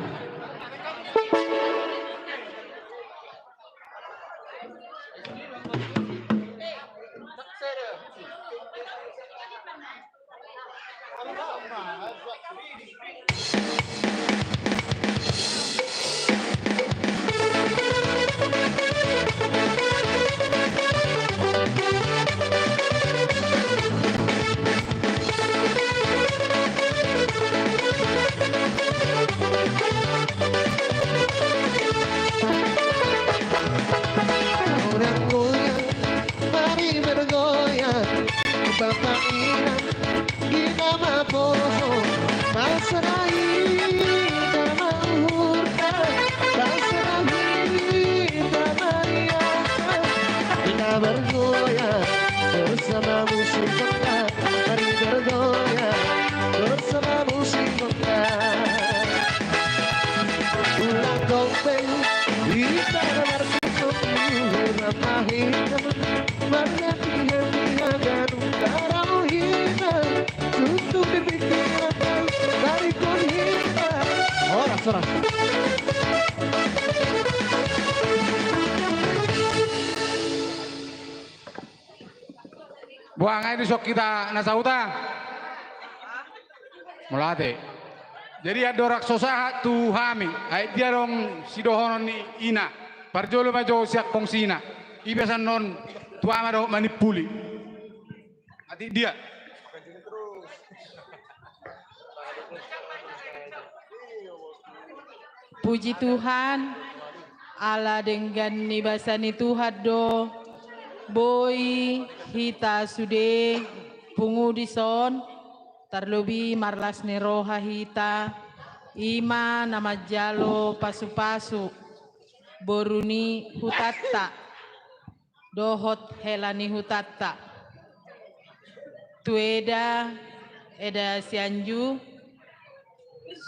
Mari bergoyang, Bapak Ina, kita maposo, pasrahi, kita mahurta, pasrahi, kita mariasa, kita bergoyang bersama musik kota, mari bergoyang bersama musik kota. Ulang topeng, kita berkutuk, ramahina, marga-hina ganung karau hina, tutup pikiran dari kunhina. Oras. Buang air sok kita nasauta. Mulate. Jadi ada orang sosaha tu hami. Ai dia dong sidohonon ni ina. Parjolo majo siak kongsina. Ibiasan non tu amado manipuli. Ati dia. Puji Tuhan, Allah dengan nibasani Tuhan do, boy hita sude pungu dison, terlebih marlas neroha hita, ima nama jalo pasu-pasu, boruni hutatta, dohot helani hutatta, tueda eda sianju,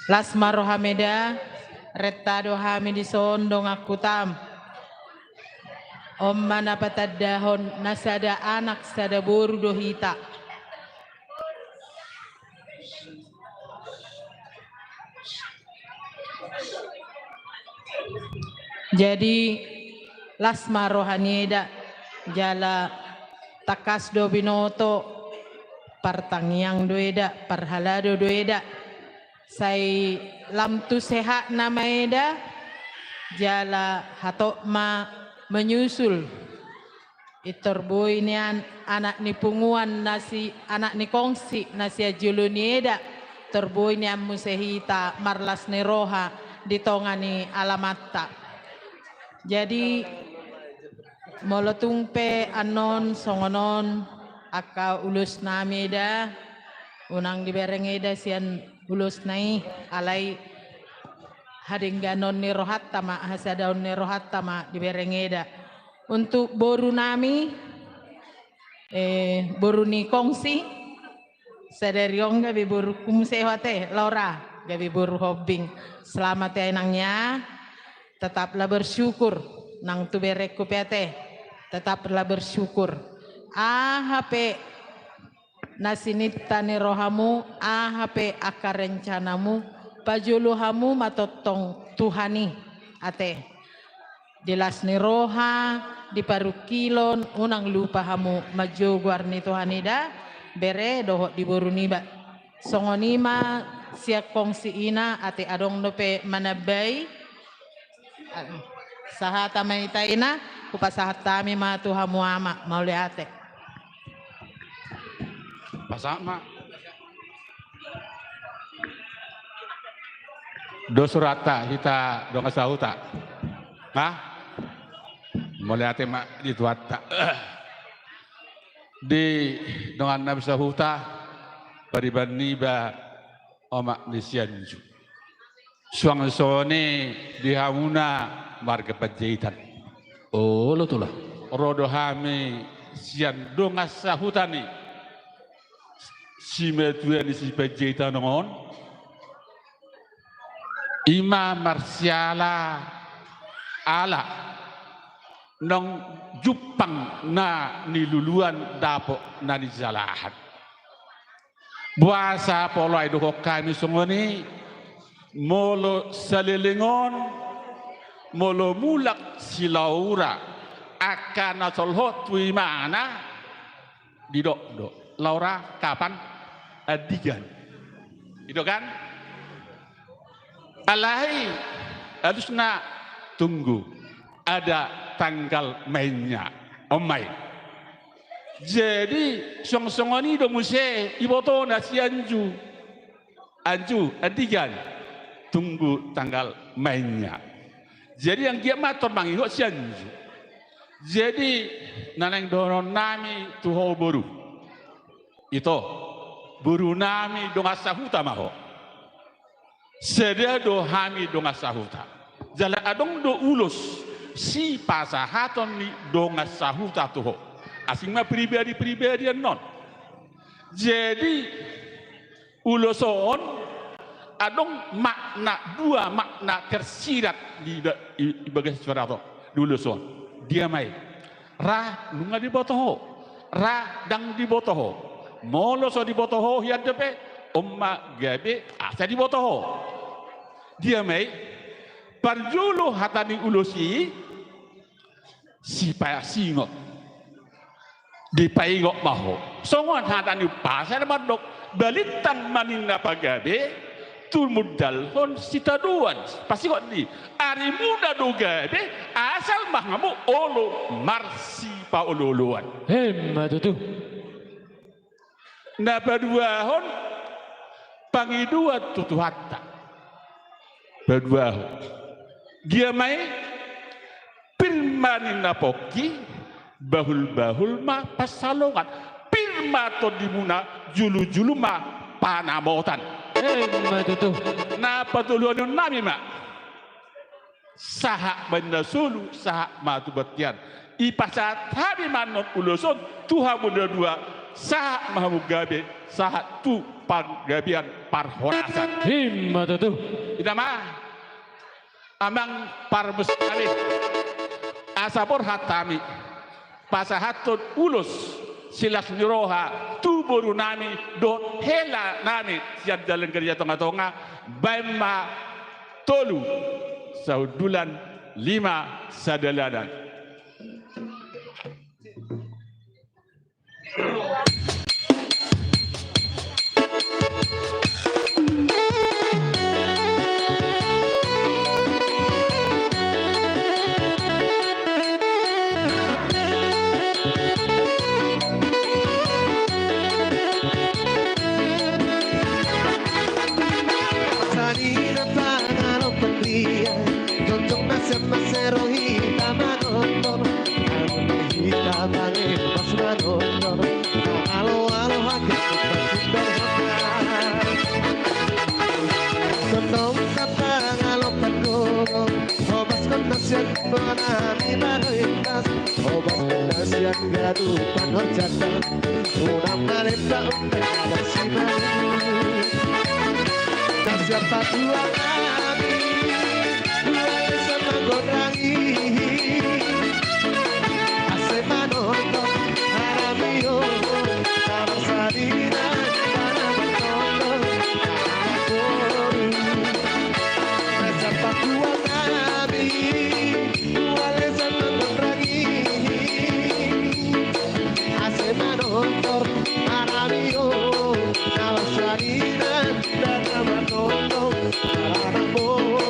lasma rohameda, retado hamidison dong aku tam. Om mana patadahon nasada anak sada boru dohita. Jadi lasma rohanieda jala takas do binoto partangyang doeda parhalado doeda sai lam tu sehat namaeda jala hatok ma menyusul itorboy nian anak ni punguan nasi anak ni kongsi nasi ajulunieda torboy nian musehita marlas ni roha ditongani alamatta. Jadi molotungpe anon songonon aka ulus nameda unang diberengeda sian ulus nai alai hadingganon ni rohat tama hasadaun ni rohat tama diberengeda untuk boru nami boru ni kongsi sadariong gabi boru kumsehate Laura gabi boru hobbing selamat ya enangnya tetaplah bersyukur nang tu berek kupete tetaplah bersyukur HP nasinitani rohamu ahape akar rencanamu pajuluhamu matotong Tuhani ate dilasni roha di parukilon unang lupa hamu maju guarni Tuhanida bere doho di boruniba songonima siak kongsi ina ate adong dope manabay sahata maita ina kupasahat tami matuhamu ama mauli ate Pasama. Dosurata kita dong sahuta. Nah, mulai ate mak di tuata. Di dengan nabi sahuta paribani ba omak di sianju. Suang sone di hamuna marga pajahitan. Oh, lo tuh lah. Rodo hami sian dong sahuta ni. Si metuan si pajahitan ngon. Ima marsiala ala nong Jepang na niluluan dapo na nizalahan. Buasa polo ay duko kami sungoni molo salilingon molo mulak silaura akan nasolho tuimana didok do Laura kapan adigan itu kan Alai harusnya tunggu ada tanggal mainnya omai. Jadi song-songoni do muse iboto nasi anju adigan tunggu tanggal mainnya. Jadi yang dia mator mangiho si anju. Jadi naneng doron nami tuho boru. Itu boru nami dongasahuta maho. Sedia do hami do ngasahuta. Jala adong do ulus si pasahaton ni do ngasahuta tuho. Asing ma pribadi non. Jadi uluson adong dua makna tersirat di bagian suara to. Di uluson. Dia mai. Ra nunga di botoho. Ra dang di botoho. Molo so di botoho hiat depe. Umma gabe asa di botoho. Dia mai parjulu hatani ulusi si pasingo di paigo maho songon hatani pasar madok balitan manina pagabe tulmudal hon sitaduan pasti kok di ari muda do gabe asal mahamu olo marsi pa ololuan matutu na badua hon pangidua tutuhatta badua dia mai pirmanin napoki bahul ma pasalongan pirma to dimuna julu ma panamotan matutu na patuluan nami ma saha benda sulu saha matu batian ipasat habi manot uluson tuha bunda dua saha mahamu gabe saha tu panggabian parhorasan matutu idama amang parmustali asapor hatami pasahaton ulus silas niroha tu boru nami do hela nami siap jalan kerja tonga-tonga baima tolu saudulan 5 sadaladan Siapa dua kami, dua sama gorangi, asema nonton haramio, kalau sadira. salinan dan nama tolong anak boru.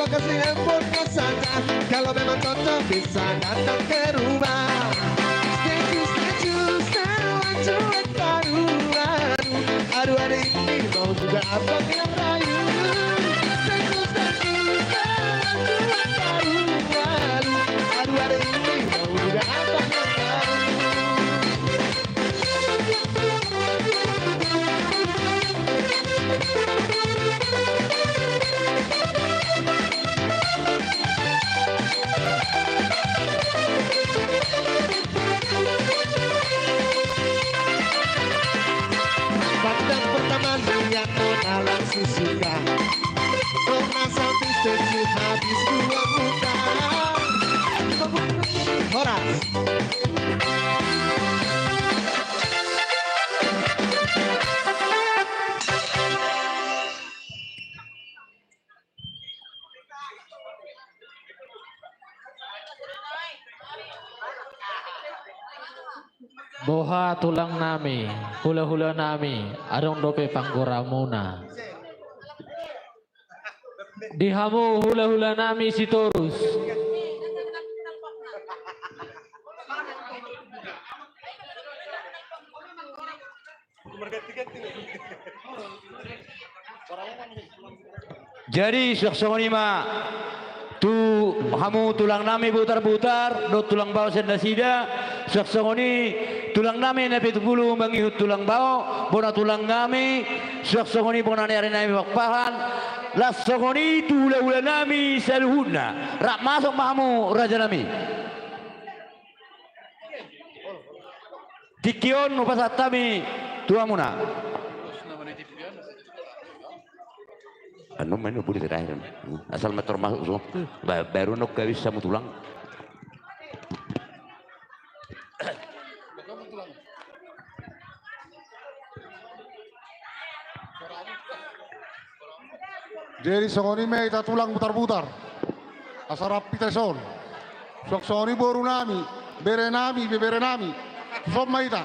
kasih handphonenya saja. Kalau memang cocok bisa datang ke rumah. Cuek baru. Aduh ada ini mau juga abang yang rayu. Cuek baru. Aduh ada ini mau juga abang yang rayu. Pandang pertama lihat Nona langsung suka. Nona sampai senyum habis dua muka. Horas. Boha tulang nami, hula-hula nami, arong dope panggoramuna. Dihamu hula-hula nami si Torus. Jadi saksoni ma tu hamu tulang nami butar-butar do tulang bau senda sida saksoni tulang nami na pitubulu mangihut tulang bau bona tulang nami saksoni bona nari nami wakpahan las saksoni tu ula nami saluhuna rak masuk mahamu raja nami tikion upasat kami tuamuna anu main boleh terakhir asal motor masuk semua baru nok gawis sama tulang jadi songoni me ita tulang putar-putar asal rapi teson sok songoni boru nami bere nami somma ita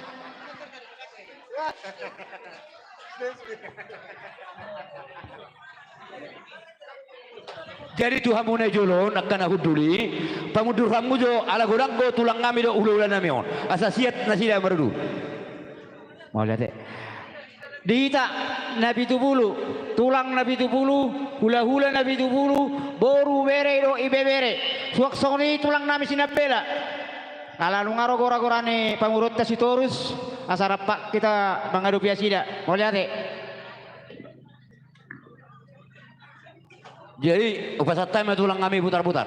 jadi tu hamu ne jolo nakana huduli pamudur hamu jo ala godang go tulang ngami do ula nami on asasiat nasida merdu mau lihat Dita Nabi Tubulu, tulang Nabi Tubulu, hula-hula Nabi Tubulu, boru bere do ibe bere. Suaksoni tulang nami sinabela. Ala nungaro gora-gorane pangurut si Torus, asara pak kita mangadu piasida. Mau lihat jadi upasata me tulang ngami putar-putar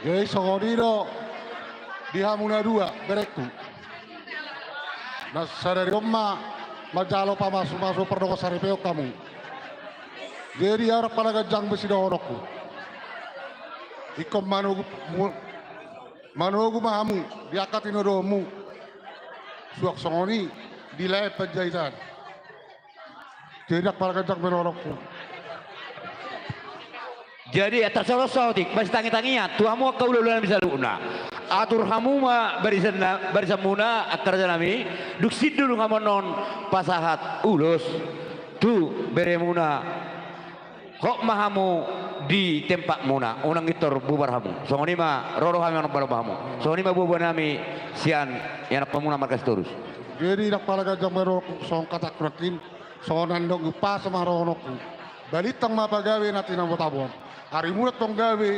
jadi songonino di hamuna dua berektu nah sadari omma majalo pa masuk perdoko saripeo kamu jadi harap pada gajang besi dohonokku ikom manogu mahamu diakat inodomu suak songoni dilai penjahitan jadi pada gajang menolokku jadi atas sotik masih tangi-tanginya tuamu kau luluan bisa luna atur hamu ma barisamuna akar janami duk sidul ngamanon pasahat ulus tu beremuna kok mahamu di tempat muna unang itor bubar hamu songoni ma roro hamu yang balap hamu songoni ma bubar nami sian yang pemuna markas Torus jadi nak pala gajang merokuk song katak rakin songan dong pas sama ronokku balitang mapagawe natin ang botabon hari mulat tong gawe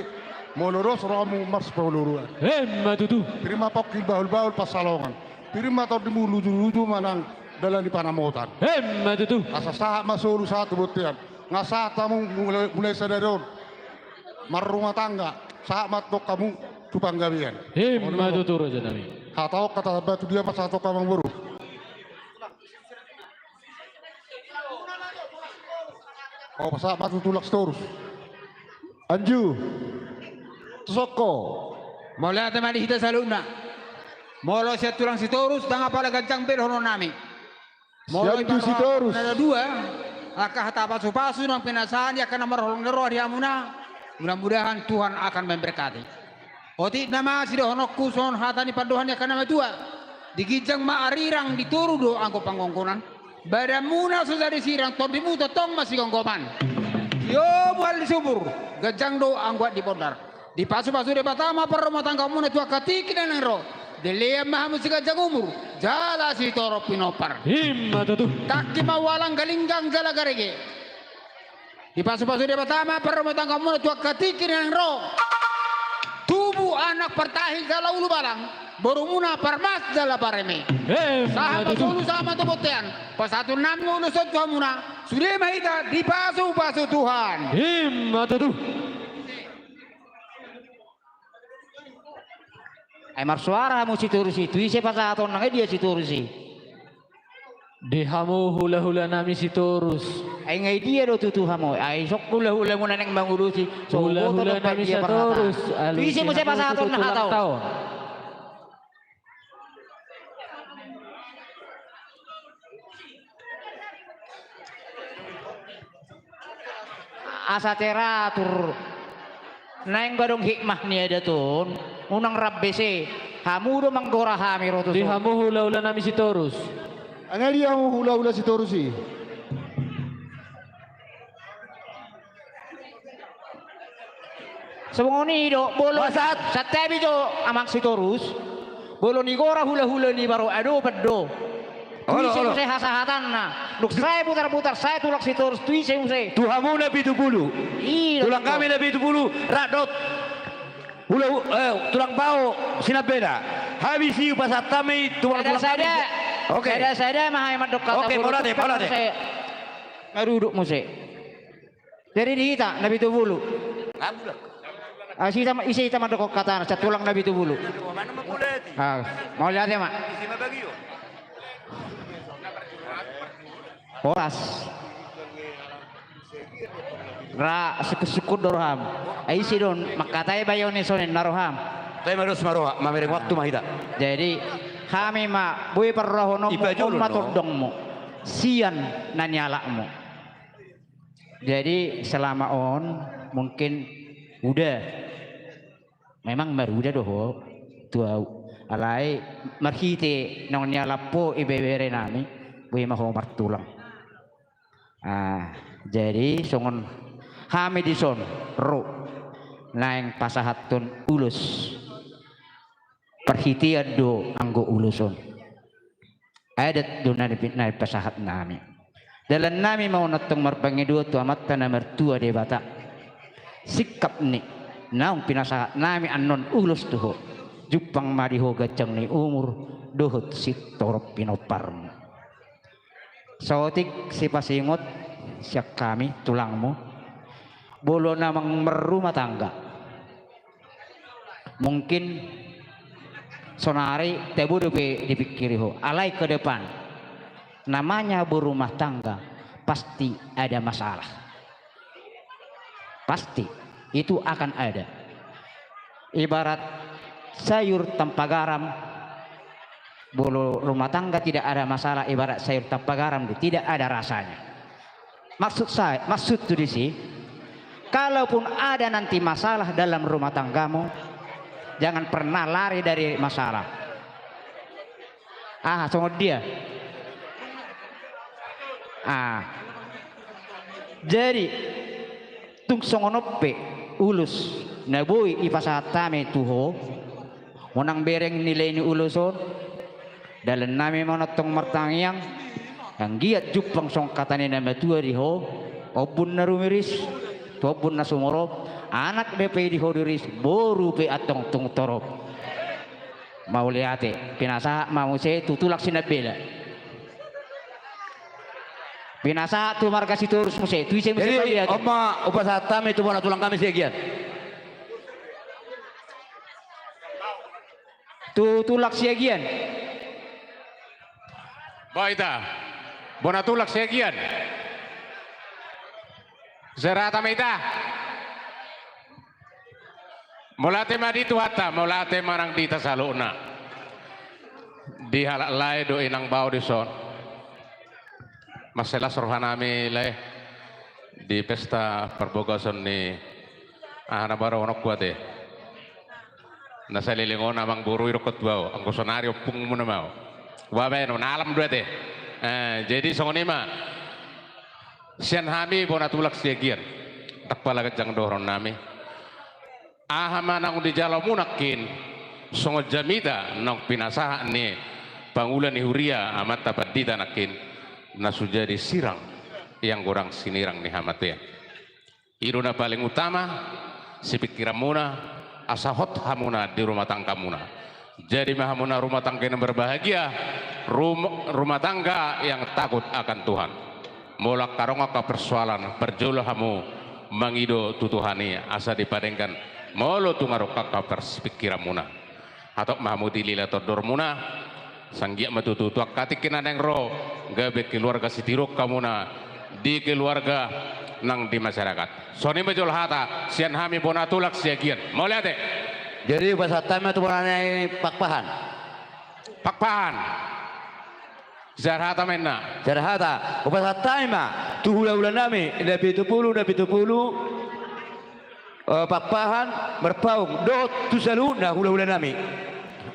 moloros ramu mas pauluruan matutu terima pokil bahul-bahul pasalongan terima tau dimu luju-luju manang dalam di panamotan matutu asa saat masulu satu butian ngasa tamu mulai sadaron mar rumah tangga saat matok kamu cupang gawian matutu raja nami hatau kata batu dia pas satu kamang baru oh pas matu tulak Torus Anju Soko Mola temani kita saluna Molo siya tulang si Torus, tanga pala gancang bel hono nami. Molo Siya tu si Torus. Ada dua. Aka hata pasu-pasu ng pinasahan ya kana marholong nero di amuna. Mudah-mudahan Tuhan akan memberkati. Oti nama si dohonok kuson hatani paduhan ya kana matua. Digijang maarirang dituru do angko panggongkonan. Badamuna sudah disirang tondi muto tong masih gonggoman. Yo bual disubur. Gajang do angguat di bondar. Di pasu-pasu de batama per rumah tangga muna tua katiki dan nero. Delia mahamu si gajang umur. Jala si toro pinopar. Himma tutu. Taki mawalang galinggang jala garege. Di pasu-pasu de batama per rumah tangga muna tua katiki dan nero. Tubuh anak pertahi jala ulu balang. Baru muna parmas jala pareme. Sahabat ulu sama tu botean. Pas 16 ulusot Tuhan muna. Sudah mahita di pasu-pasu Tuhan. Himma tutu. Ay marsuara mo si Turusi. Tuwi siya pa sa aton nang dia si Turusi. Dihamu hula-hula nami si Torus. Ay ngay dia do tutuha mo. Ay sok hula-hula mo na nang mangurusi. So Hula-hula nami si Torus. Tuwi siya mo siya pa sa aton na hataw. Asa teratur. Naing badong hikmah niya datun. Unang rabbe si hamudo manggora hamiro to. Dihamu hula-hula nami si Torus. Ang dia mo hula-hula si Torus eh. Sebongoni do bolo sa tabi do amang si Torus. Bolo ni gora hula-hula ni baro ado peddo. Tuise musay hasahatan na. Nuk saya putar-putar saya tulak si Torus tuise musay. Tuhamu na 70. Tulang kami na 70. Radot. Tulang pao sinabeda. Habis siu pasat kami tulang kami. Oke. Sada mahay madok kata. Oke, mola deh. Ngaruduk musay. Dari dihita na 70. Isi ita madok kata sa tulang na 70. Mau lihat ya, Mak? Horas. Ra sukut dorham. Ai si don makatay bayo ni sonen naroham. Tay marus maroha, mamere waktu mahida. Jadi kami ma bui perrohono mo matordong mo. Sian nanyala mo. Jadi selama on mungkin udah memang baru udah doh tua alai marhite nong nyala po ibebere nami bui mahomar tulang. Jadi songon kami di son ro naing pasahatun ulus perhitian do anggo uluson adat do na pasahat nami dalam nami mau natong marpangidu tu amat na mertua de bata sikap ni naung pinasahat nami anon ulus tuho jupang madiho gacang ni umur dohot si torop pinoparmu. Sotik si pasingot siap kami tulangmu bolo namang merumah tangga mungkin sonari tebu dipikiri ho alai ke depan namanya berumah tangga pasti ada masalah pasti itu akan ada ibarat sayur tanpa garam bolo rumah tangga tidak ada masalah ibarat sayur tanpa garam tidak ada rasanya. Maksud di sini kalaupun ada nanti masalah dalam rumah tanggamu jangan pernah lari dari masalah. Sama dia. Jadi tung songonope ulus nabui ipasatame tuho monang bereng nilai ni uluson dalam nami monotong martangyang ang giat jupang songkatane na matua diho obun na rumiris obun na sumorop anak DP diho diris boru pe atong tung torop mau liate pinasa mau se tutulak sinabela pinasa tu marga si Torus mo se tuise mo se jadi oma upasatame tu mana tulang kami segian tutulak segian Baita, bona tulak sekian. Zerata meita. Mulate maditu hatta, mulate marang dita saluna. di halak lai do inang bau di son. Masalah rohanami lai di pesta perbogasan ni ana baro onok kuate. Nasa lilingon amang buru irokot bau, ang kusonario pung muna mau. Wabe no nalam dua te. Jadi songonima sian hami bona tulak siagian. Tak pala kejang dohron nami. Ahama nang di jalo munakin songo jamida nang pinasaha ni pangulan ni huria amat dapat ditanakin nasu jadi sirang yang kurang sinirang ni hamatia. Iruna paling utama si pikiran muna asahot hamuna di rumah tangga muna. Jadi mahamuna rumah tangga yang berbahagia, rumah tangga yang takut akan Tuhan. Molak karongaka persoalan perjolah hamu mangido tutuhani asa dipadengkan molo tungarokaka perspikiran muna. Atau mahamu dilila todor muna sanggia matutu tuak katikin aneng ro gabe keluarga sitirok kamuna di keluarga nang di masyarakat. Soni majol hata sian hami bona tulak siagian. Mau lihat deh. Jadi bahasa Taima itu ini pakpahan. Pakpahan. Zarhata menna. Zarhata. Bahasa Taima tu hula-hula nami nabi tupulu pakpahan berpaung do tu saluna hula-hula nami.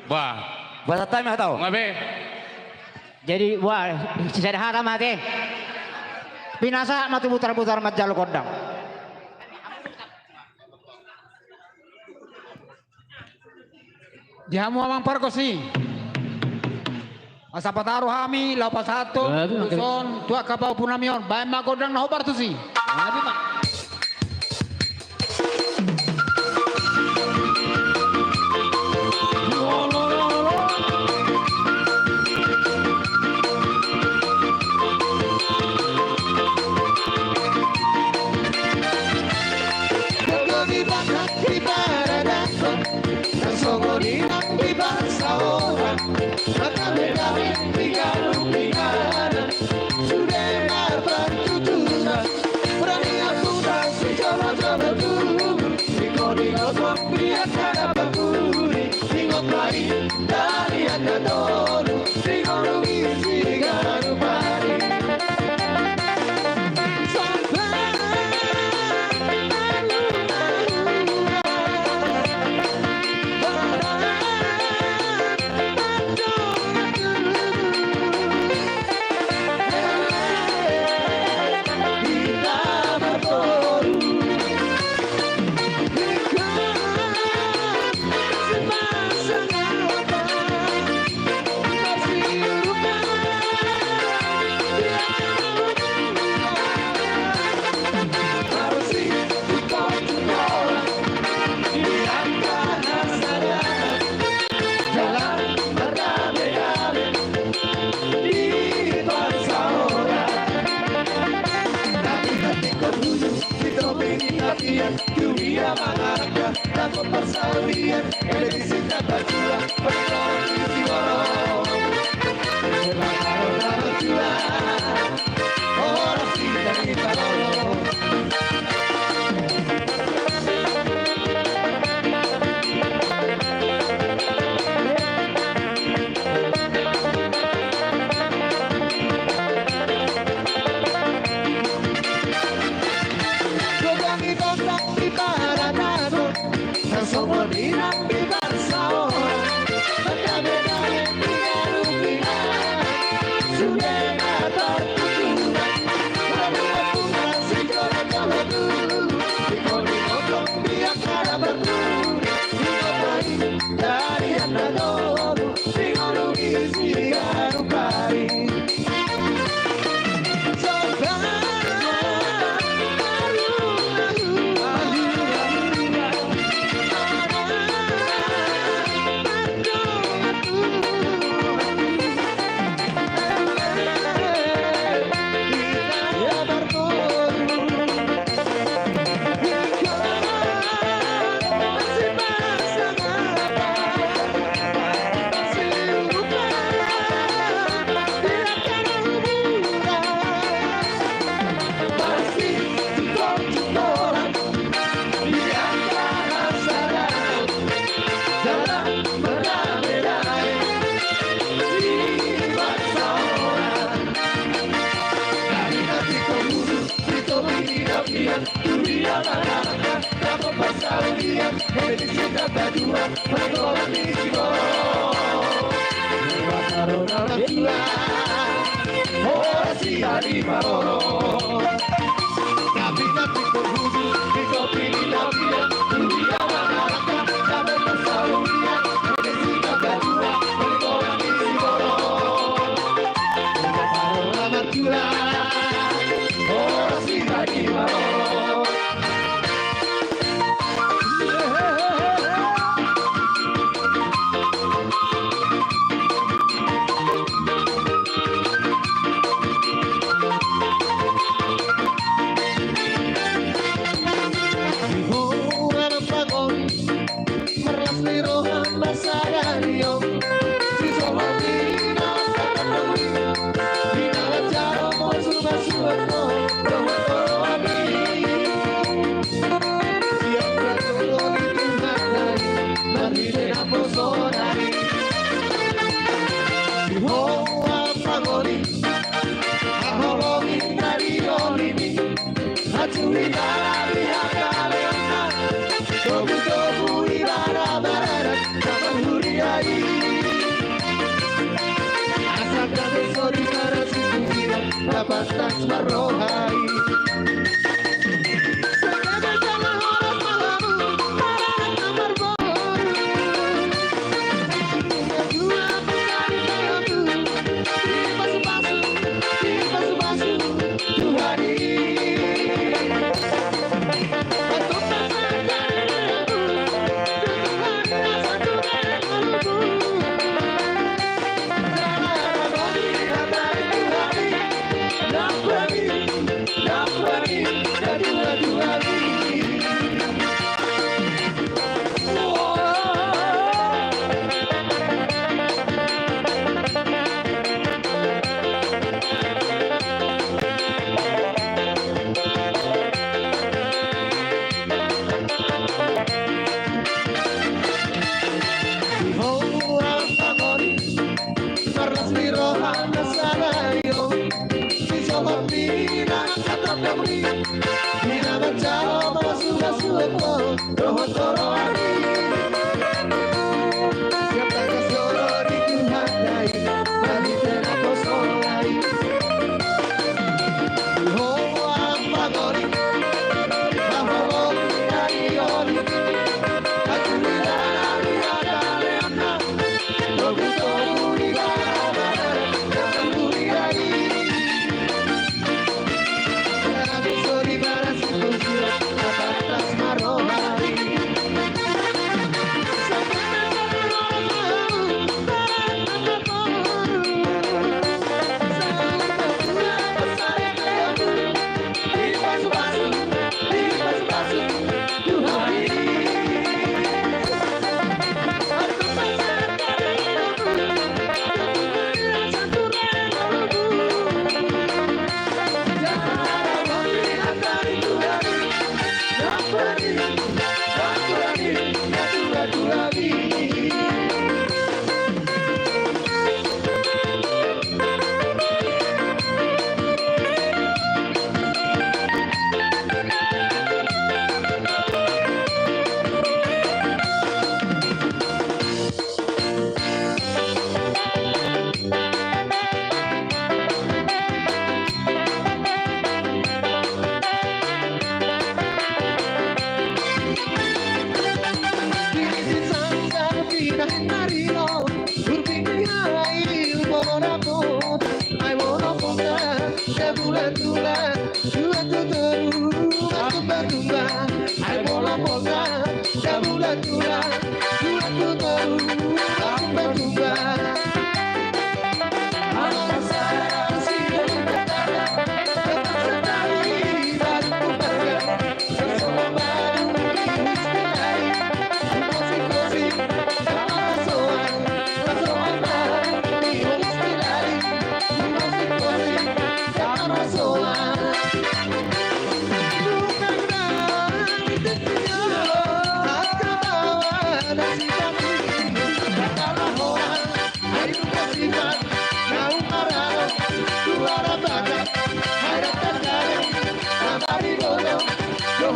Wah. Bahasa Taima tahu? Ngabe. Jadi wah Zarhata mati. Binasa mati putar-putar mat jalo kodang. Jamu amang parkosi. Asa pataruh hami lapa satu. Son tua kapau punamion. Bae magodang na hobar tu si. Yo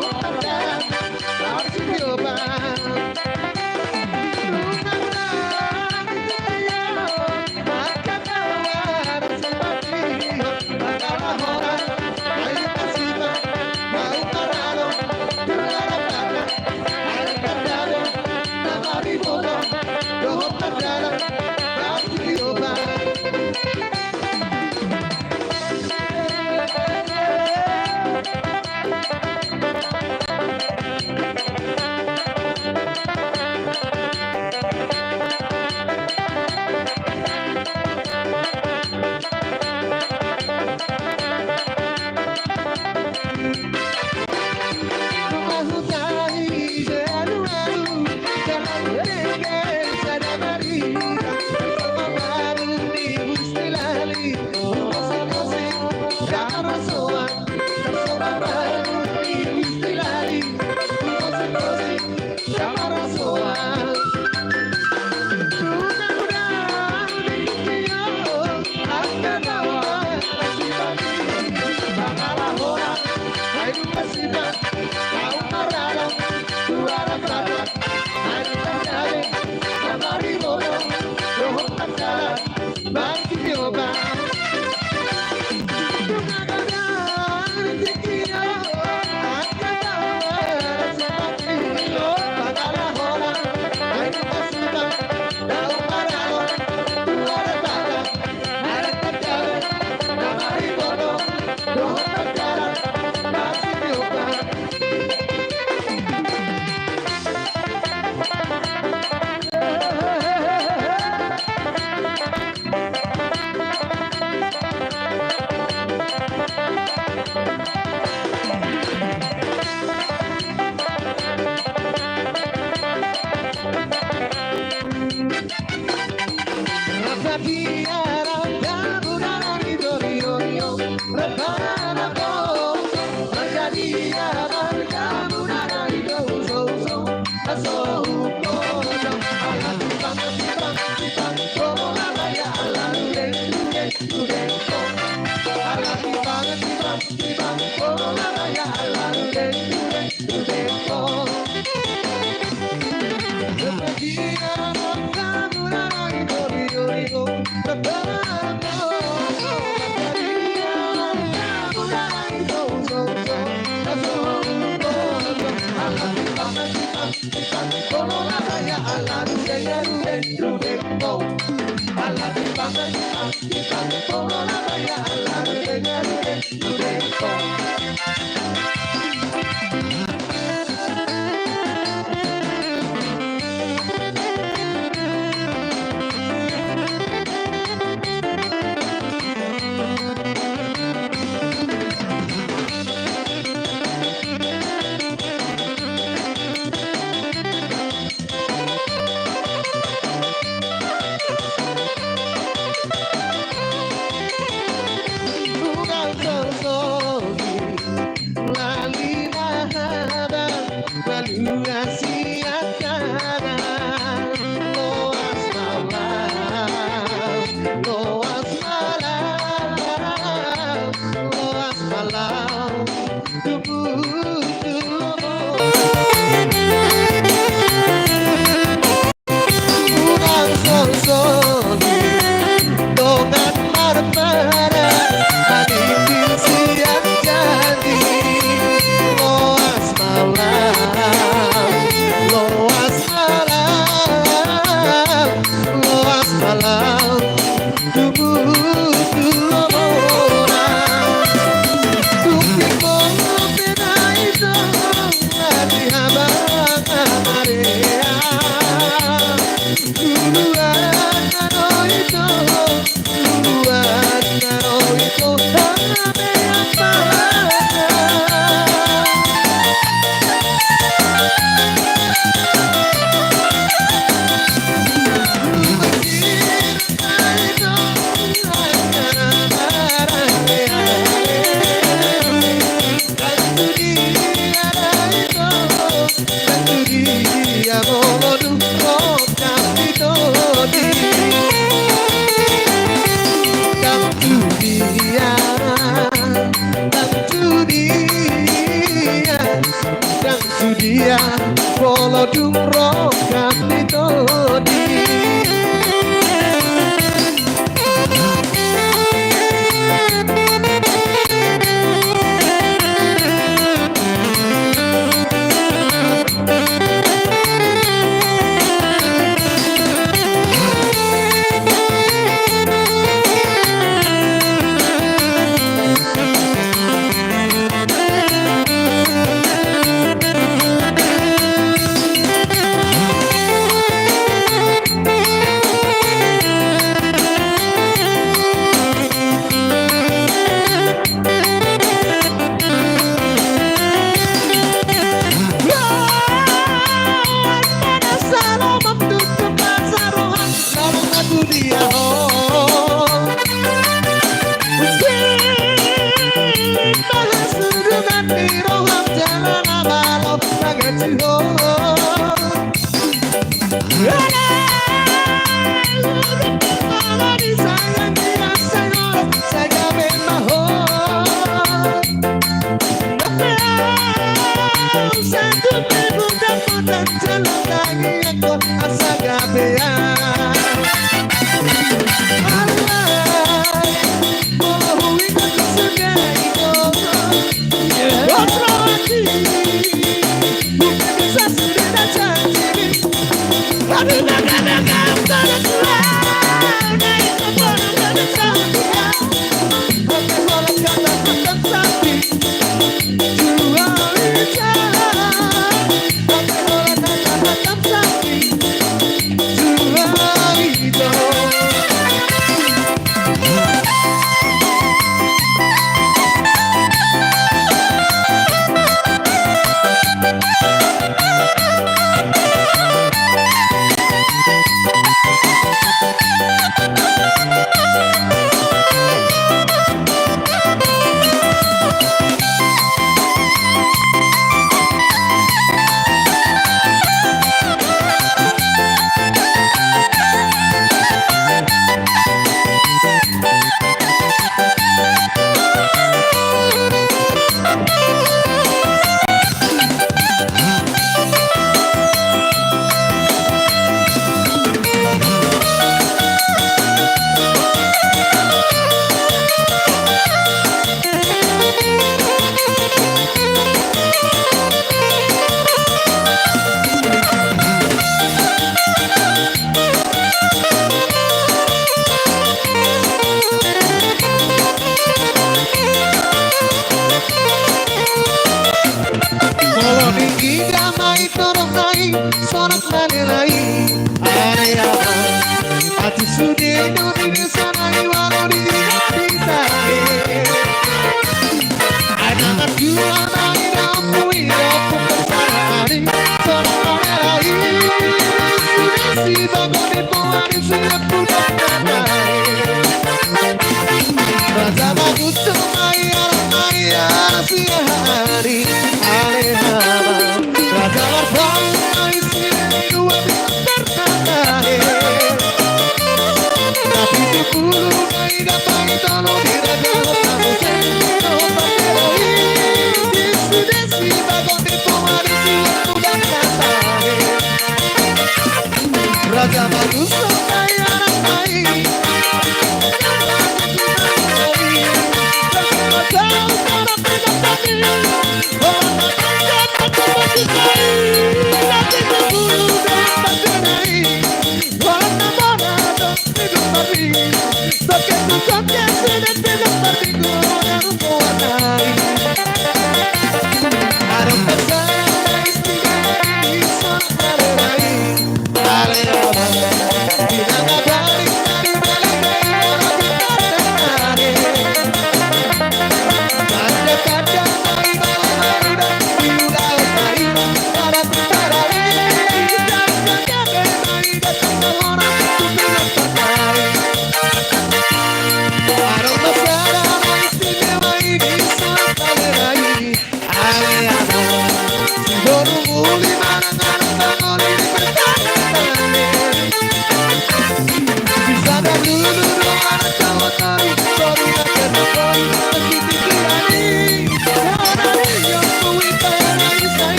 Lali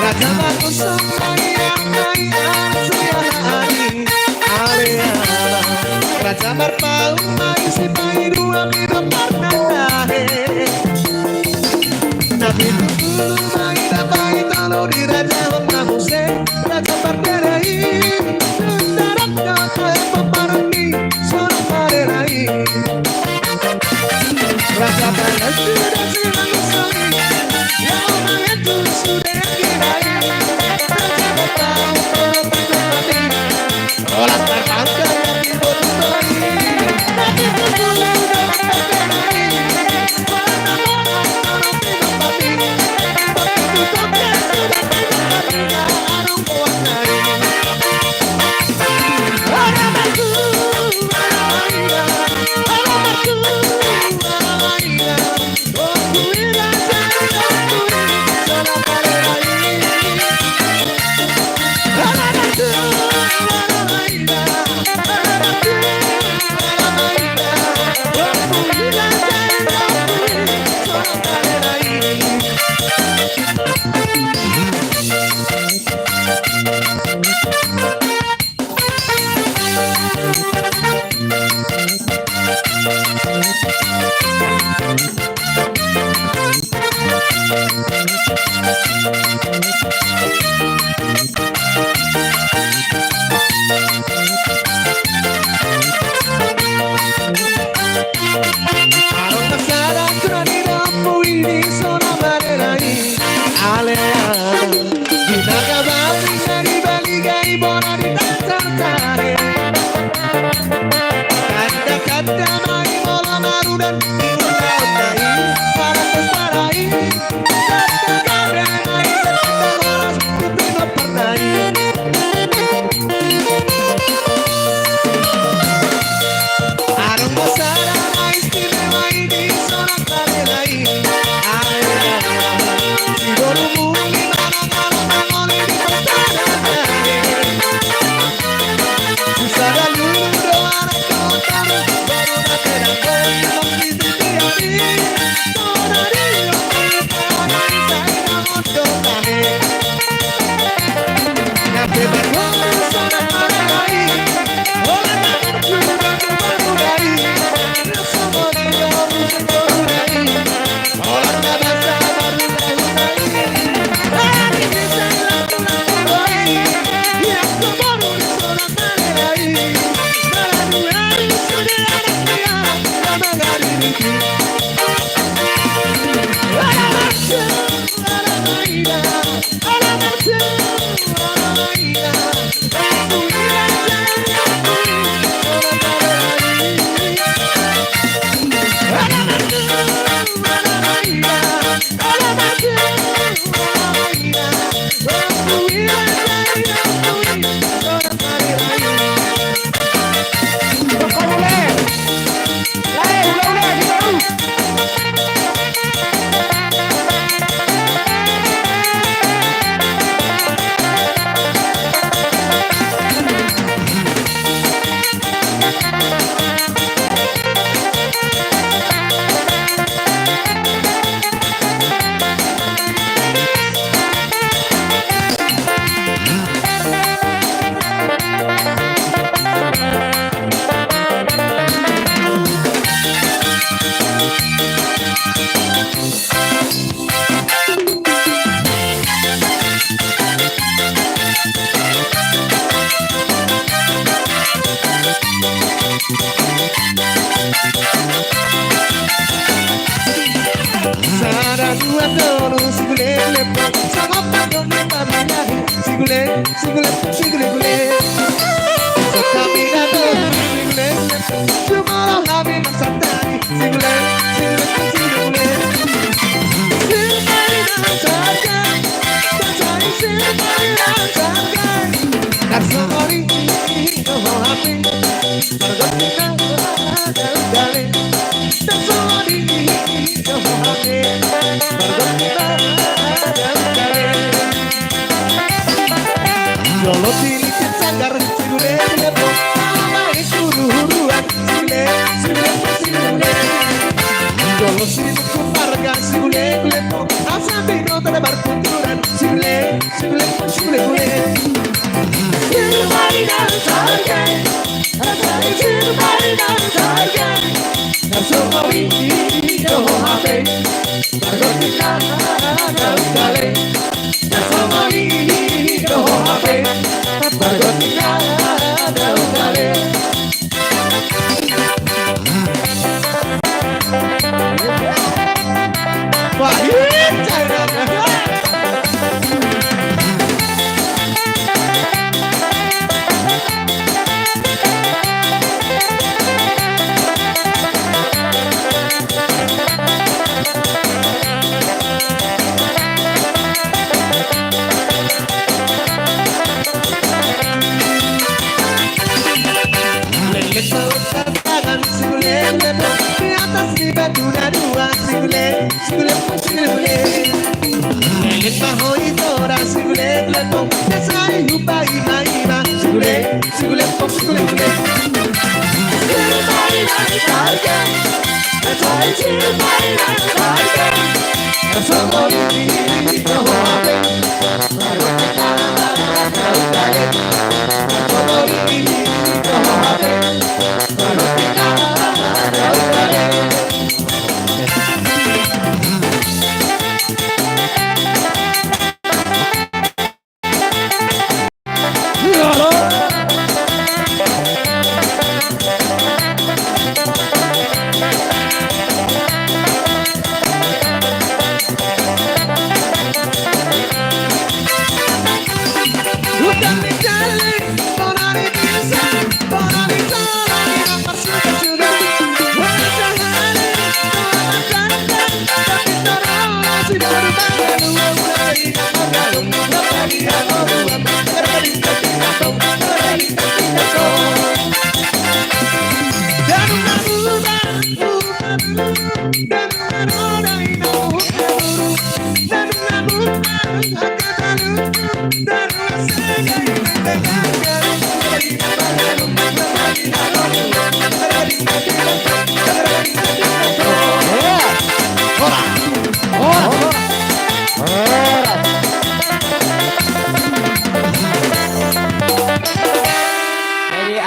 Raja bagus Raja berpau mai si pai dua hidup partai Nabi dulu mai dapai talo di raja manguse raja berderai darat kata paparani suara parerai Raja balas sudah silang sali ya orang itu sudah kirai Raja berpau partai olah terpangkat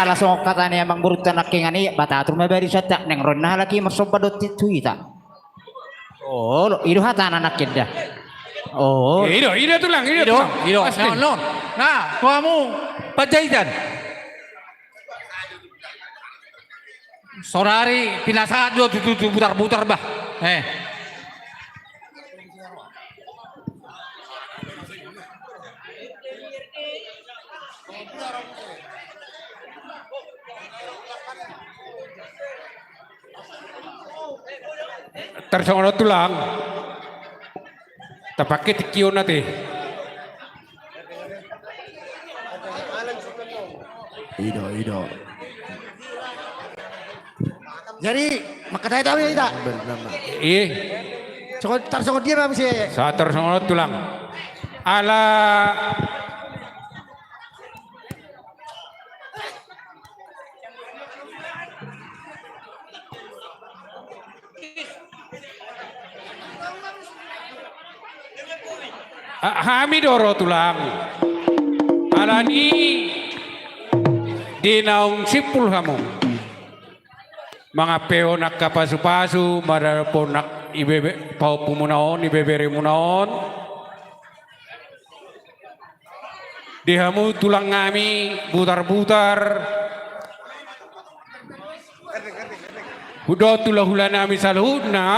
Alasong katanya emang burutan nakingan iya batatur mabari satak neng ronna lagi masobadot itu ita. Oh, itu hata anak dah. Oh, Ido tulang, Ido. Non. Nah, kamu pajahitan. Sorari pinasahan jo tutu putar-putar bah. Tersongot tulang. Tapake tikion nate. Ido. jadi makanya tahu ya ita. Iya. Tersongot dia apa sih? Saat tersongot tulang. Ala Hamidoro tulang. Alani dinaung sipul kamu. Mga peo nak kapasu-pasu, marapon nak ibebe pau pumunaon, ibebere munaon. Dihamu tulang ngami butar-butar. Hudo tulah hula nami salhudna.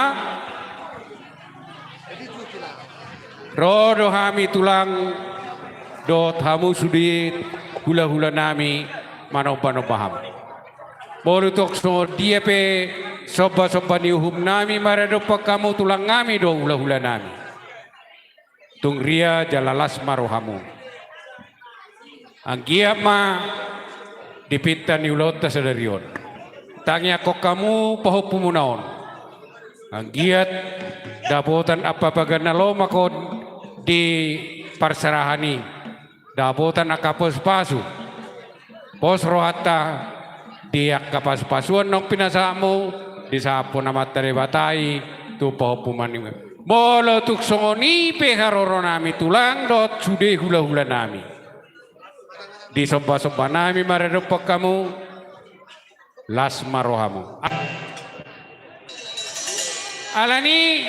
Rodo hami tulang dot hamu sudit hula-hula nami manau-panau paham. Baru tok so dia pe soba-soba niuhum nami marado kamu tulang ngami do hula-hula nami. Tung ria jalalas marohamu. Anggia ma dipinta niulota sadarion. Tanya kok kamu paho pumunaon. Anggiat dapotan apa bagana loma kon di parsarahani dapotan akapos pasu pos rohata dia kapas pasuan nong pinasamu di sapo nama batai tu paho Bolo tuk songoni peharoro nami tulang dot sude hula-hula nami. Di soba-soba nami maredopak kamu las marohamu. Alani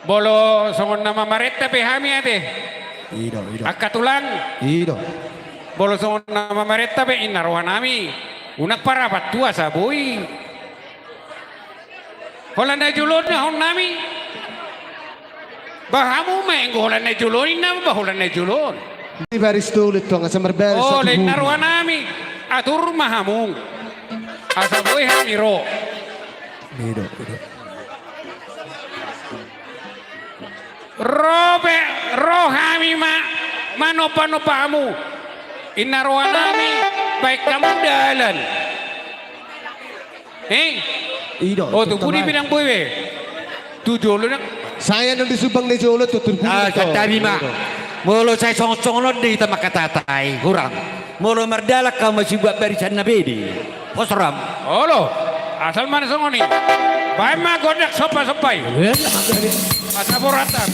bolo songon nama maretta pehami ate. Ido. Akka tulang. Ido. Bolo songon nama maretta pe inarwa nami. Unak parapat tua sabui. Holanda julon na hon nami. Bahamu menggo Holanda julon na ba Holanda julon. Di baris tulit to nga sa marbel Oh, sa lain narwa nami. Atur mahamung. Asaboy hamiro. Ido. Rohami manopa-nopamu. Inarwa nami baik kamu dalan. Ido. Oh, tu pudi pinang boy be. Tu jolo nak. Saya nang disubang ni jolo tu turbuli. Katabi ma. Molo saya song-songon di tamak katatai kurang. Molo merdala kau masih buat barisan nabedi. Posram. Olo. Asal mana songoni. Baik mah godak sopa-sopai. Asa boratan.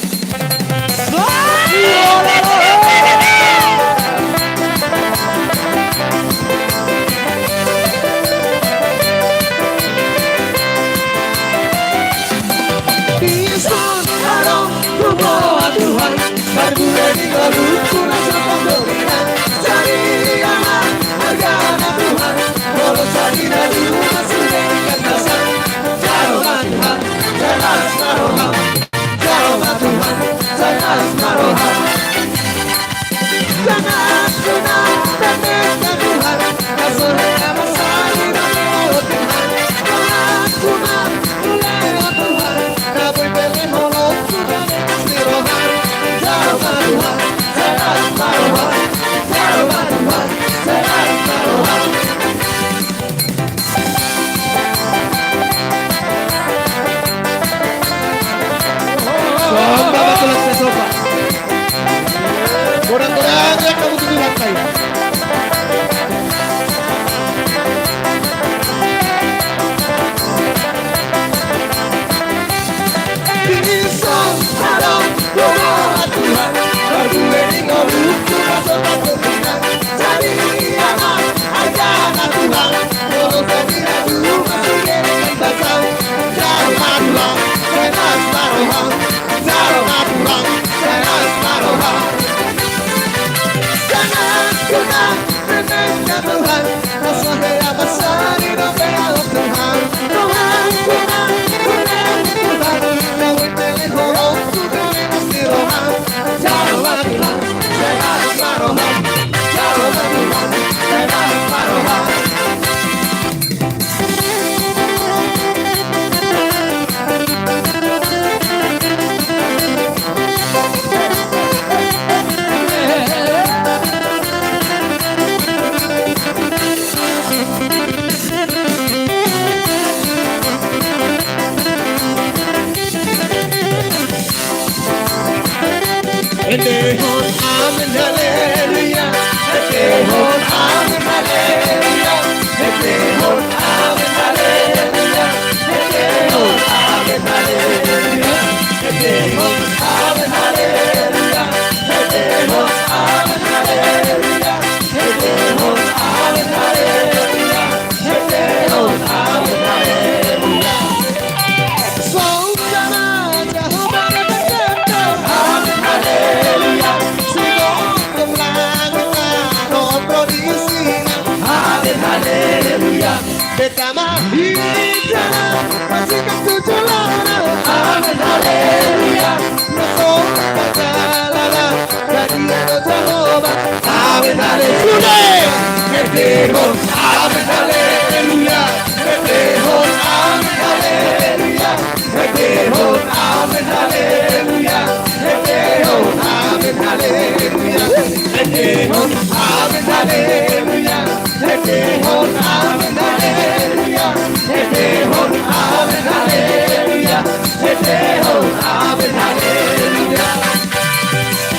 Tuhan, berguna di golukku rasa pemberian. Cari aman, hargana Tuhan. Walau sakit dan rumah sudah dikatakan. Jauhlah Tuhan, jelas maroham. Jauhlah Tuhan, jelas maroham. Jangan guna pendekkan Tuhan. Kasurnya bersari dan lewat Tuhan. Jangan guna lewat Tuhan. Tapi pilih molok sudah pasti rohan. Jauhlah Tuhan, jelas maroham. Jauhlah Tuhan, jelas maroham. Soba betul saya soba. Kurang-kurang yang kamu tuju lantai. Bison, haram, doa Tuhan. Berdua di golukku rasa pemberian. Cari aman, hargana Tuhan. Walau sakit dan rumah sudah dikatakan. Jauhlah Tuhan, jelas maroham. Jauhlah Tuhan, jelas maroham. Jangan guna remehnya Tuhan. Rasanya besar di dalam Tuhan. Tuhan guna remehnya Tuhan. Kau pilih horong sudah pasti rohan. Jauhlah Tuhan, jelas maroham. Jauhlah Tuhan, jelas maroham. Edehon amen haleluya. Edehon amen haleluya. Edehon amen haleluya. Edehon amen haleluya. Edehon amen haleluya. Edehon amen haleluya. Edehon amen haleluya. Edehon amen haleluya. Saudara Jehovah berkata amen haleluya. Amen haleluya. Betama hidana masih ketujuh lana. Amen haleluya. Masuk perjalanan dari Jehovah. Amen haleluya. Edehon amen haleluya. Edehon amen haleluya. Edehon amen haleluya. Edehon amen haleluya. Edehon amen haleluya. Edehon amen haleluya. Edehon amen haleluya. Edehon amen haleluya.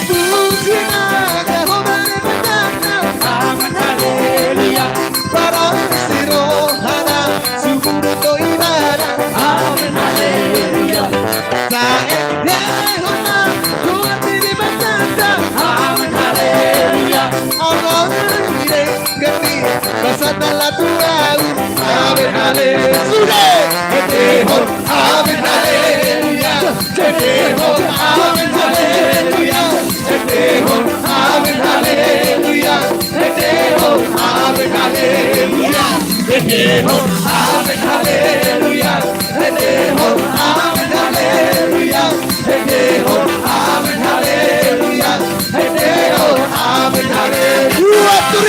Pujilah Jehovah berkata amen haleluya. Para istirohana subur to ibadah amen haleluya. la tua Amen hallelujah Hedehon Amen hallelujah Hedehon Amen hallelujah Hedehon Amen hallelujah Hedehon Amen hallelujah Hedehon Amen hallelujah Hedehon Amen hallelujah Hedehon Amen hallelujah Hedehon Amen hallelujah 2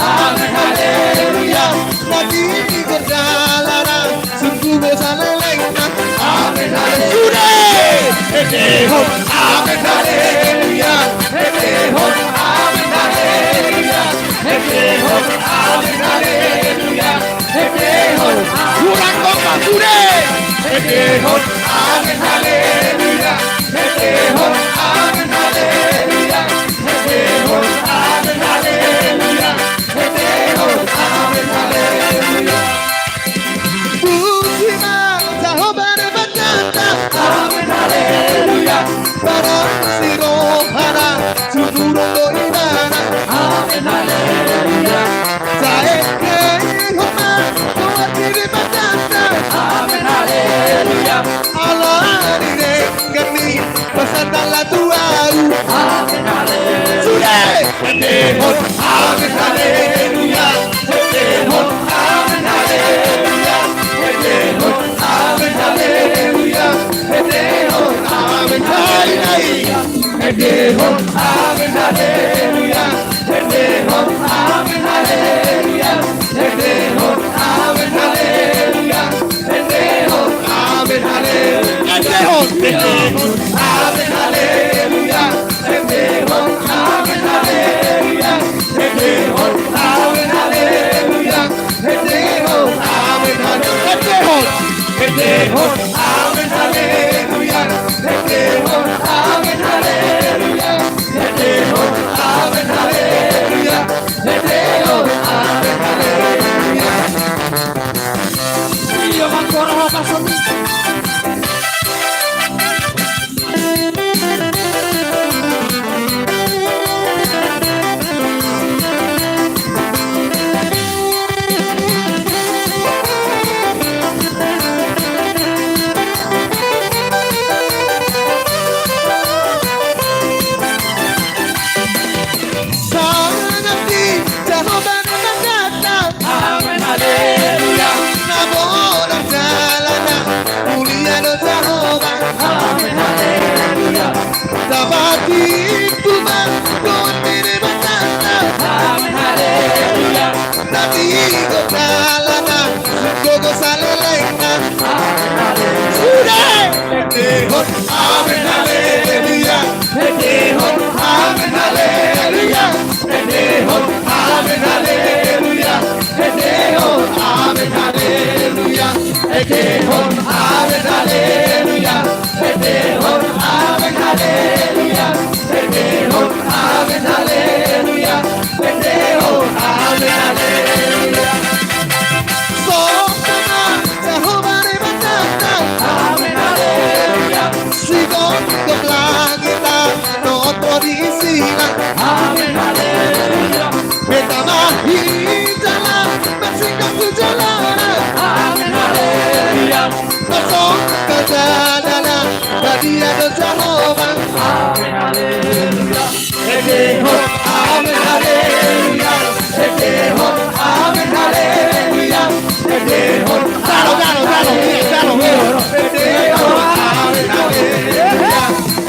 Amen haleluya lagi berjalanan sungguh bersalelengna Amen haleluya Hedehon Amen haleluya Hedehon Amen haleluya Hedehon Amen haleluya Hedehon kurang koma sude Hedehon Amen haleluya Hedehon Amen haleluya Hedehon Amen haleluya Hedehon Amen haleluya Bukiman Jehovah berkata Amen haleluya Para sirohana Suduro imana Amen haleluya Saya kehoma Tuhan diri berkata Amen haleluya Allah direngani Pasadalah Tuhan Amen haleluya Sudah Hedehon Amen haleluya Hedehon Amen haleluya Hedehon Amen haleluya Hedehon Amen haleluya Hedehon Amen haleluya Hedehon Amen haleluya Hedehon Amen haleluya Hedehon Amen haleluya Hedehon Amen haleluya Hedehon Amen haleluya Hedehon Amen haleluya Hedehon Amen haleluya Hedehon Amen haleluya Hedehon Amen haleluya Hedehon Amen haleluya Hedehon Amen haleluya Iya mangkoro pasang Amen haleluya Nabona jalana Mulia do Jehovah Amen haleluya Dabati Tuhan Tuhan diri berkata Amen haleluya Nabi go jalana Gogo salelengna Amen haleluya Sudah Hedehon Amen haleluya Hedehon Amen haleluya Hedehon Amen haleluya Hedehon Amen haleluya Hedehon Amen haleluya Hedehon Amen haleluya Hedehon Amen haleluya Hedehon Amen haleluya Sokana Jehovah berkata Amen haleluya Sigon keblang kita Noto di sini Amen haleluya Betamahi jalan Bersingkap ke jalanan Amen haleluya Masuk ke jalanan Badia ke Jehovah Amen haleluya Hedehon Amen haleluya Hedehon Amen haleluya Hedehon Hedehon Amen haleluya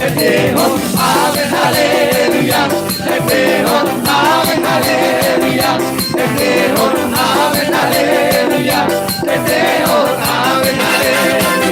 Hedehon Amen haleluya Hedehon Amen haleluya Hedehon Amen haleluya Hedehon Amen haleluya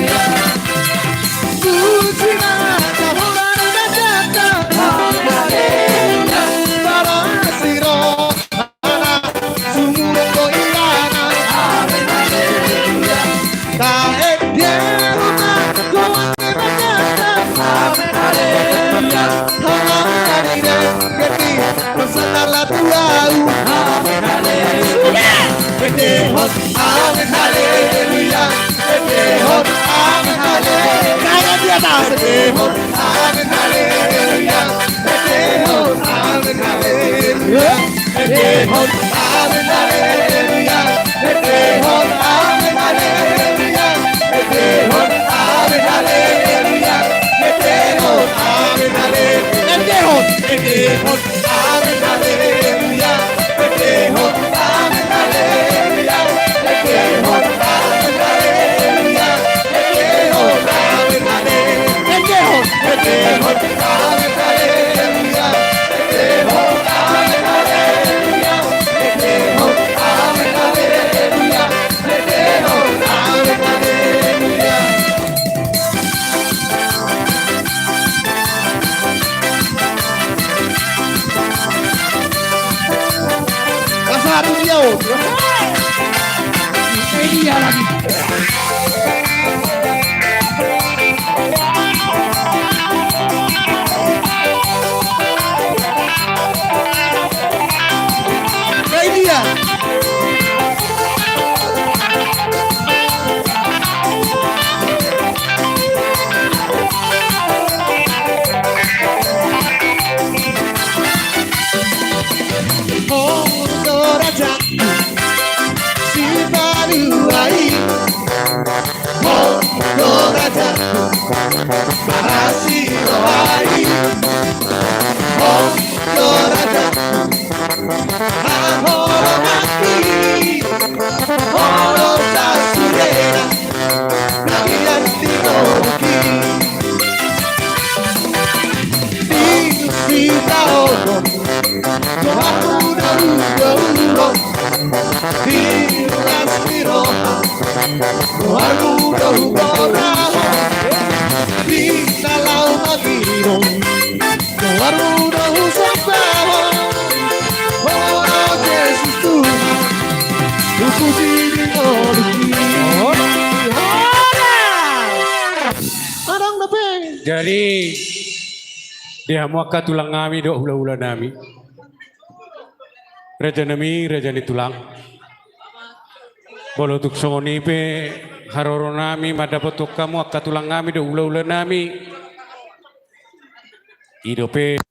Pentecost, amen, haleluya. Pentecost, amen, haleluya. Tangan di atas. Pentecost, amen, haleluya. Pentecost, amen, haleluya. Pentecost, amen, haleluya. Pentecost, amen, haleluya. Pentecost, amen, haleluya. Pentecost, amen, haleluya. Pentecost, Pentecost, amen, haleluya. Pentecost, amen, haleluya. Pentecost, amen, haleluya. Pentecost, amen, haleluya. Pentecost, Pentecost, amen, haleluya. Pentecost, amen, haleluya. Pentecost, amen, haleluya. Pentecost, amen, haleluya. Pasar dunia. Ini dia lagi. Ini dia. Oh, Dorajaku, si Baruai. Oh, Dorajaku, Marasi Rohai. Oh, Dorajaku, Ahoro Mati. Horo Sasurera, Nagian Tinoki. Sita Ogo, Jadi dia muaka tulang kami dok hula-hula nami. Raja nami raja ni tulang. Bolo tuk songoni pe haroro nami madapat kamu akka tulang kami dok hula-hula nami. Ido pe